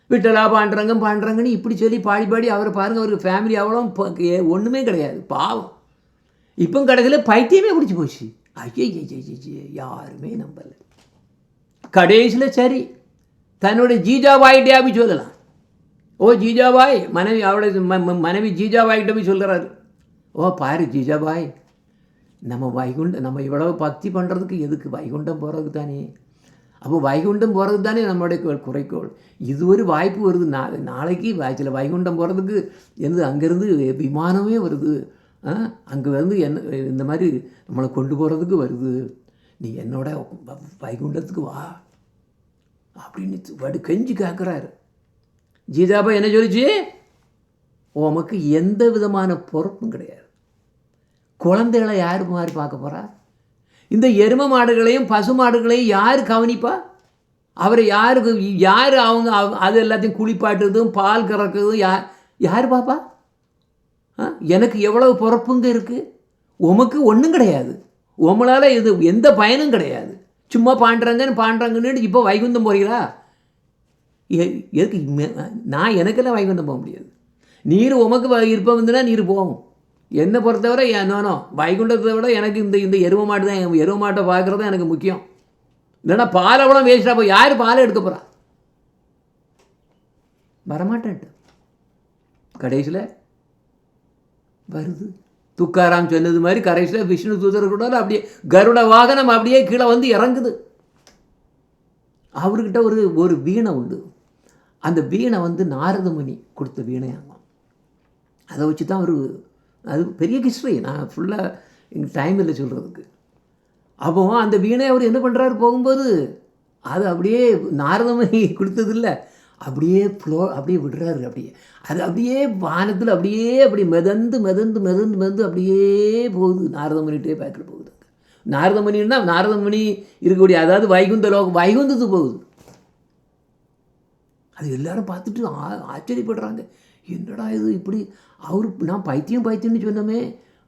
விட்டலா பாண்டுறாங்கன்னு இப்படி சொல்லி பாடி அவரை பாருங்கள், அவருக்கு ஃபேமிலி அவ்வளோ ஒன்றுமே கிடையாது, பாவம். இப்போ கடைசியில் பைத்தியமே பிடிச்சி போச்சு. ஐயே யாருமே நம்பலை. கடைசியில் சரி தன்னுடைய ஜீஜாபாயிட்டே போய் சொல்லலாம். ஓ ஜீஜாபாய், அவருடைய மனைவி ஜீஜாபாய்கிட்ட போய் சொல்கிறாரு, ஓ பாரு ஜீஜாபாய், நம்ம இவ்வளவு பக்தி பண்ணுறதுக்கு எதுக்கு, வைகுண்டம் போகிறதுக்கு தானே. அப்போ வைகுண்டம் போகிறது தானே நம்மளுடைய குறிக்கோள். இது ஒரு வாய்ப்பு வருது, நாளைக்கு சில வைகுண்டம் போகிறதுக்கு அங்கேருந்து விமானமே வருது, அங்கே இந்த மாதிரி நம்மளை கொண்டு போகிறதுக்கு வருது, நீ என்னோட வைகுண்டத்துக்கு வா அப்படின்னு கெஞ்சி கேட்குறாரு. ஜீஜாபாய் என்ன சொல்லிச்சு, உமக்கு எந்த விதமான பொறுப்பும் கிடையாது, குழந்தைகளை யார் மாதிரி பார்க்க போகிறா, இந்த எரும மாடுகளையும் பசு மாடுகளையும் யார் கவனிப்பா, அவரை யார் அவங்க அது எல்லாத்தையும் குளிப்பாட்டுறதும் பால் கறக்கிறதும் யார் பாப்பா, எனக்கு எவ்வளவு பொறுப்புங்க இருக்குது, உமக்கு ஒன்றும் கிடையாது, உங்களால் இது எந்த பயனும் கிடையாது, சும்மா பாண்டுறாங்கன்னு இப்போ வைகுந்தம் போகிறீங்களா, எதுக்கு நான் எனக்கெல்லாம் வைகுந்தம் போக முடியாது, நீர் உமக்கு இருப்ப வந்துன்னா நீர் போகும், என்னை பொறுத்தவரை நானோ வைகுண்டத்தை விட எனக்கு இந்த எரும மாட்டு தான், எரும மாட்டை பார்க்குறது தான் எனக்கு முக்கியம், இல்லைன்னா பாலை கூட வேஸ்ட்டாக போய் யார் பாலை எடுக்க போகிறா, வரமாட்டேன்ட்டு கடைசியில் வருது. துக்காராம் சொன்னது மாதிரி கடைசியில் விஷ்ணு தூதர் கூட அப்படியே கருட வாகனம் அப்படியே கீழே வந்து இறங்குது. அவர்கிட்ட ஒரு வீணை உண்டு, அந்த வீணை நாரதமுனி கொடுத்த வீணையாகும், அதை வச்சு தான் அது பெரிய ஹிஸ்ட்ரி, நான் ஃபுல்லாக எங்கள் டைம் இல்லை சொல்கிறதுக்கு. அப்போ அந்த வீணை அவர் என்ன பண்ணுறாரு போகும்போது, அது அப்படியே நாரதமுனி கொடுத்ததில்லை, அப்படியே அப்படியே விடுறாரு, அது அப்படியே வானத்தில் அப்படி மிதந்து அப்படியே போகுது, நாரதமுனிகிட்டே பார்க்குற போகுது. நாரதமுனி இருக்கக்கூடிய, அதாவது வைகுந்தத்துக்கு போகுது. அது எல்லாரும் பார்த்துட்டு ஆச்சரியப்படுறாங்க, என்னடா இது இப்படி, நான் பைத்தியம்னு சொன்னோமே,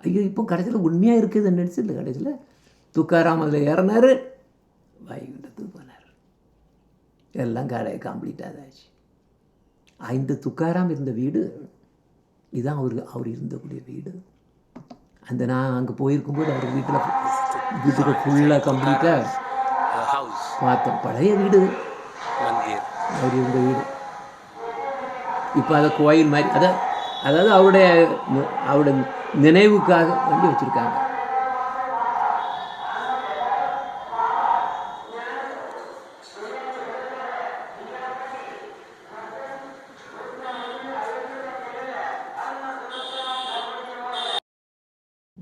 ஐயோ இப்போ கடைசியில் உண்மையாக இருக்குதுன்னு நினச்சில்ல, கடைசியில் துக்காராம் அதில் ஏறினார், வைகுண்டத்துக்கு போனார், எல்லாம் கம்ப்ளீட்டாக ஆச்சு. இந்த துக்காராம் இருந்த வீடு இதுதான் அவர் இருந்தக்கூடிய வீடு. நான் அங்கே போயிருக்கும்போது அவர் வீட்டுக்கு ஃபுல்லாக கம்ப்ளீட்டாக பார்த்தேன், பழைய வீடு அவர் இருந்த வீடு. இப்போ அதை கோயில் மாதிரி அதாவது அவருடைய நினைவுக்காக வேண்டி வச்சுருக்காங்க.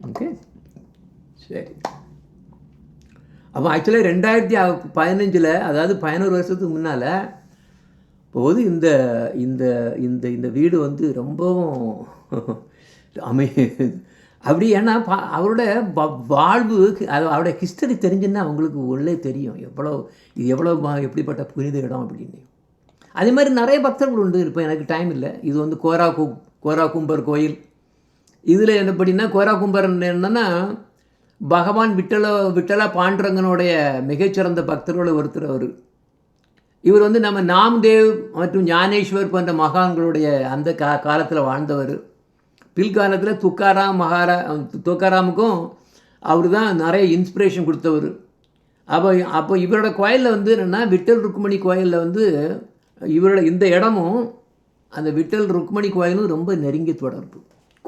ஓகே சரி. அப்போ ஆக்சுவலாக 2015, அதாவது 11 வருஷத்துக்கு முன்னால் போது இந்த இந்த இந்த இந்த வீடு ரொம்பவும் அப்படி, ஏன்னா அவரோட வாழ்வு, அவருடைய ஹிஸ்டரி தெரிஞ்சுன்னா அவங்களுக்கு உள்ளே தெரியும் எவ்வளோ எப்படிப்பட்ட புனித இடம் அப்படின்னு. அதே மாதிரி நிறைய பக்தர்கள் உண்டு. இப்போ எனக்கு டைம் இல்லை. இது கோராகும்பர் கோயில். இதில் என்ன அப்படின்னா, கோராகும்பர் என்னன்னா பகவான் விட்டலா பாண்டுரங்கனுடைய மிகச்சிறந்த பக்தர்களை ஒருத்தர் அவர். இவர் நம்ம நாம்தேவ் மற்றும் ஞானேஸ்வர் போன்ற மகான்களுடைய அந்த காலத்தில் வாழ்ந்தவர். பில்காலத்தில் துக்காராமுக்கும் அவர் தான் நிறைய இன்ஸ்பிரேஷன் கொடுத்தவர். அப்போ இவரோட கோயிலில் என்னென்னா, விட்டல் ருக்மணி கோயிலில் இவரோட இந்த இடமும் அந்த விட்டல் ருக்மணி கோயிலும் ரொம்ப நெருங்கிய தொடர்பு.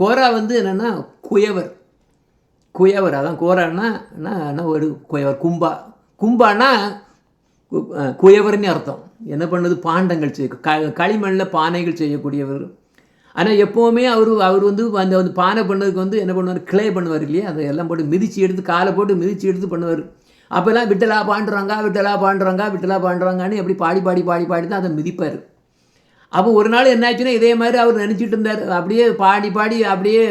கோரா என்னென்னா குயவர், அதான் கோரான்னா ஒரு குயவர், கும்பானா குயவர்னு அர்த்தம். என்ன பண்ணுது, பாண்டங்கள் களிமண்ணில் பானைகள் செய்யக்கூடியவர். ஆனால் எப்போவுமே அவர் அந்த பானை பண்ணதுக்கு என்ன பண்ணுவார், கிளே பண்ணுவார் இல்லையா, அதை எல்லாம் போட்டு மிதித்து எடுத்து, காலை போட்டு மிதித்து எடுத்து பண்ணுவார். அப்போல்லாம் விட்டலா பாண்டுறாங்கன்னு எப்படி பாடி தான் அதை மிதிப்பார். அப்போ ஒரு நாள் என்னாச்சுன்னா, இதே மாதிரி அவர் நினச்சிட்டு இருந்தார், அப்படியே பாடி அப்படியே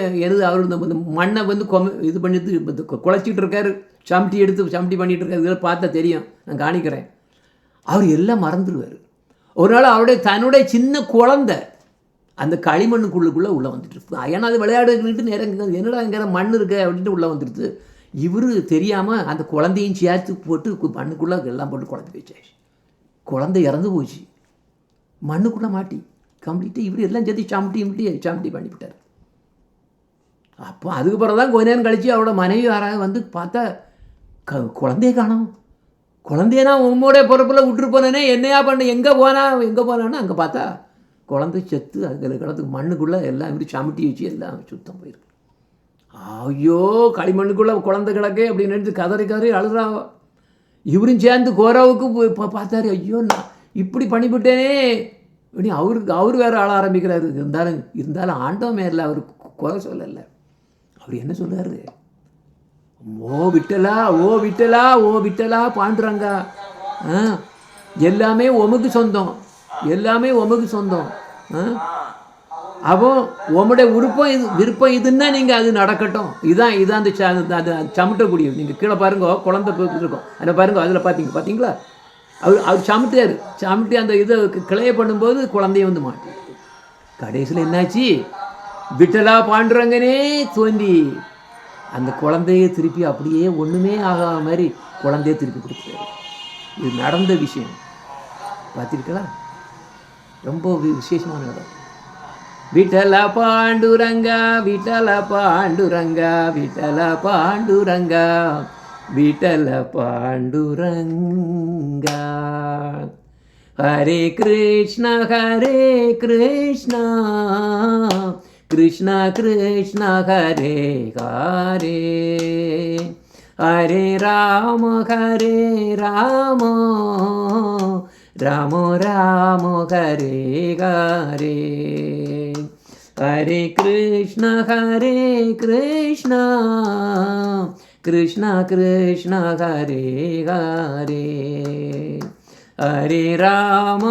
அவர் இந்த மண்ணை இது பண்ணிட்டு குழச்சிக்கிட்டு இருக்கார், சம்டி பண்ணிகிட்டு இருக்கார். இதெல்லாம் பார்த்தா தெரியும், நான் காணிக்கிறேன். அவர் எல்லாம் மறந்துடுவார். ஒரு நாள் அவருடைய தன்னுடைய சின்ன குழந்தை அந்த களிமண்ணுக்குள்ளுக்குள்ளே உள்ளே வந்துட்டு, ஏன்னா அது விளையாடுன்னுட்டு நேரம் என்னடா எங்கே மண் இருக்கு அப்படின்ட்டு உள்ளே வந்துடுது. இவர் தெரியாமல் அந்த குழந்தையும் சேர்த்து போட்டு மண்ணுக்குள்ளே எல்லாம் போட்டு குழம்பு வச்சாச்சு. குழந்தை இறந்து போச்சு, மண்ணுக்குள்ளே மாட்டி கம்ப்ளீட்டாக. இவர் எல்லாம் சேர்த்து சாமிட்டி பண்ணிவிட்டார். அப்போ அதுக்கு பிறகு தான் கொஞ்ச நேரம் கழித்து அவரோட மனைவி யாராவது வந்து பார்த்தா குழந்தைய காணோம். குழந்தைய நான் உம்மோடைய பொறுப்பில் விட்டுட்டு போனேனே, என்னையா பண்ண, எங்கே போனான்னு அங்கே பார்த்தா குழந்தை செத்து அதில் கிடத்துக்கு மண்ணுக்குள்ளே எல்லாம் இப்படி சாமிட்டி வச்சு எல்லாம் சுத்தம் போயிருக்கு. ஐயோ, களிமண்ணுக்குள்ளே குழந்தை கிடக்கே அப்படின்னு நினைச்சு கதறி அழுறா. இவரும் சேர்ந்து கோராவுக்கு பார்த்தாரு, ஐயோ நான் இப்படி பண்ணிவிட்டேனே அப்படி அவர் வேறு ஆள ஆரம்பிக்கிறாரு. இருந்தாலும் ஆண்டவன் மேரில் அவர் குறை சொல்லலை. அவர் என்ன சொல்றாரு, ஓ விட்டலா ஓ விட்டலா ஓ விட்டலா பாண்டுரங்கா, எல்லாமே உமக்கு சொந்தம், எல்லாமே உமக்கு சொந்தம். அப்போ உம்முடைய விருப்பம் இதுன்னா நீங்கள் அது நடக்கட்டும். இதான் அந்த சமட்டக்கூடிய, நீங்கள் கீழே பாருங்க குழந்தை இருக்கும், அதில் பாருங்க, அதில் பார்த்தீங்களா அவர் சமட்டி அந்த இதை கிளைய பண்ணும்போது குழந்தைய வந்து மாட்டி. கடைசியில் என்னாச்சு, விட்டலா பாண்டுரங்கனே தோன்றி அந்த குழந்தைய திருப்பி அப்படியே ஒன்றுமே ஆகாத மாதிரி குழந்தைய திருப்பி கொடுத்தாரு. இது நடந்த விஷயம் பார்த்துருக்கலாம். ரொம்ப விசேஷமான இடம். விட்டல பாண்டுரங்கா விட்டல பாண்டுரங்கா விட்டல பாண்டுரங்கா விட்டல பாண்டுரங்கா. ஹரே கிருஷ்ணா கிருஷ்ணா கிருஷ்ணா ஹரே ஹரே, ஹரே ராம ராம ராம ஹரே ஹரே, ஹரே கிருஷ்ணா கிருஷ்ணா கிருஷ்ணா ஹரே ஹரே, ஹரே ராம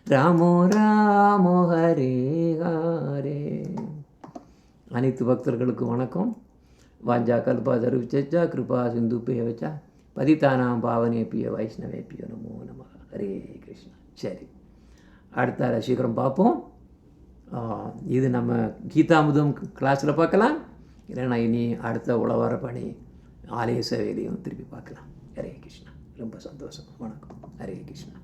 ராம ராம ஹரே ஹரே. அனைத்து பக்தர்களுக்கும் வணக்கம். வாஞ்சா கல்பா தருவிச்சா கிருபா சிந்து பேவச்சா பதித்தானாம் பாவனேபிய வைஷ்ணவேபிய நமோ நம. ஹரே கிருஷ்ணா. சரி, அடுத்த சீக்கிரம் பார்ப்போம். இது நம்ம கீதாமுதம் கிளாஸில் பார்க்கலாம், இல்லைன்னா இனி அடுத்த உழவார பணி ஆலய சேவையிலையும் திருப்பி பார்க்கலாம். ஹரே கிருஷ்ணா. ரொம்ப சந்தோஷம். வணக்கம். ஹரே கிருஷ்ணா.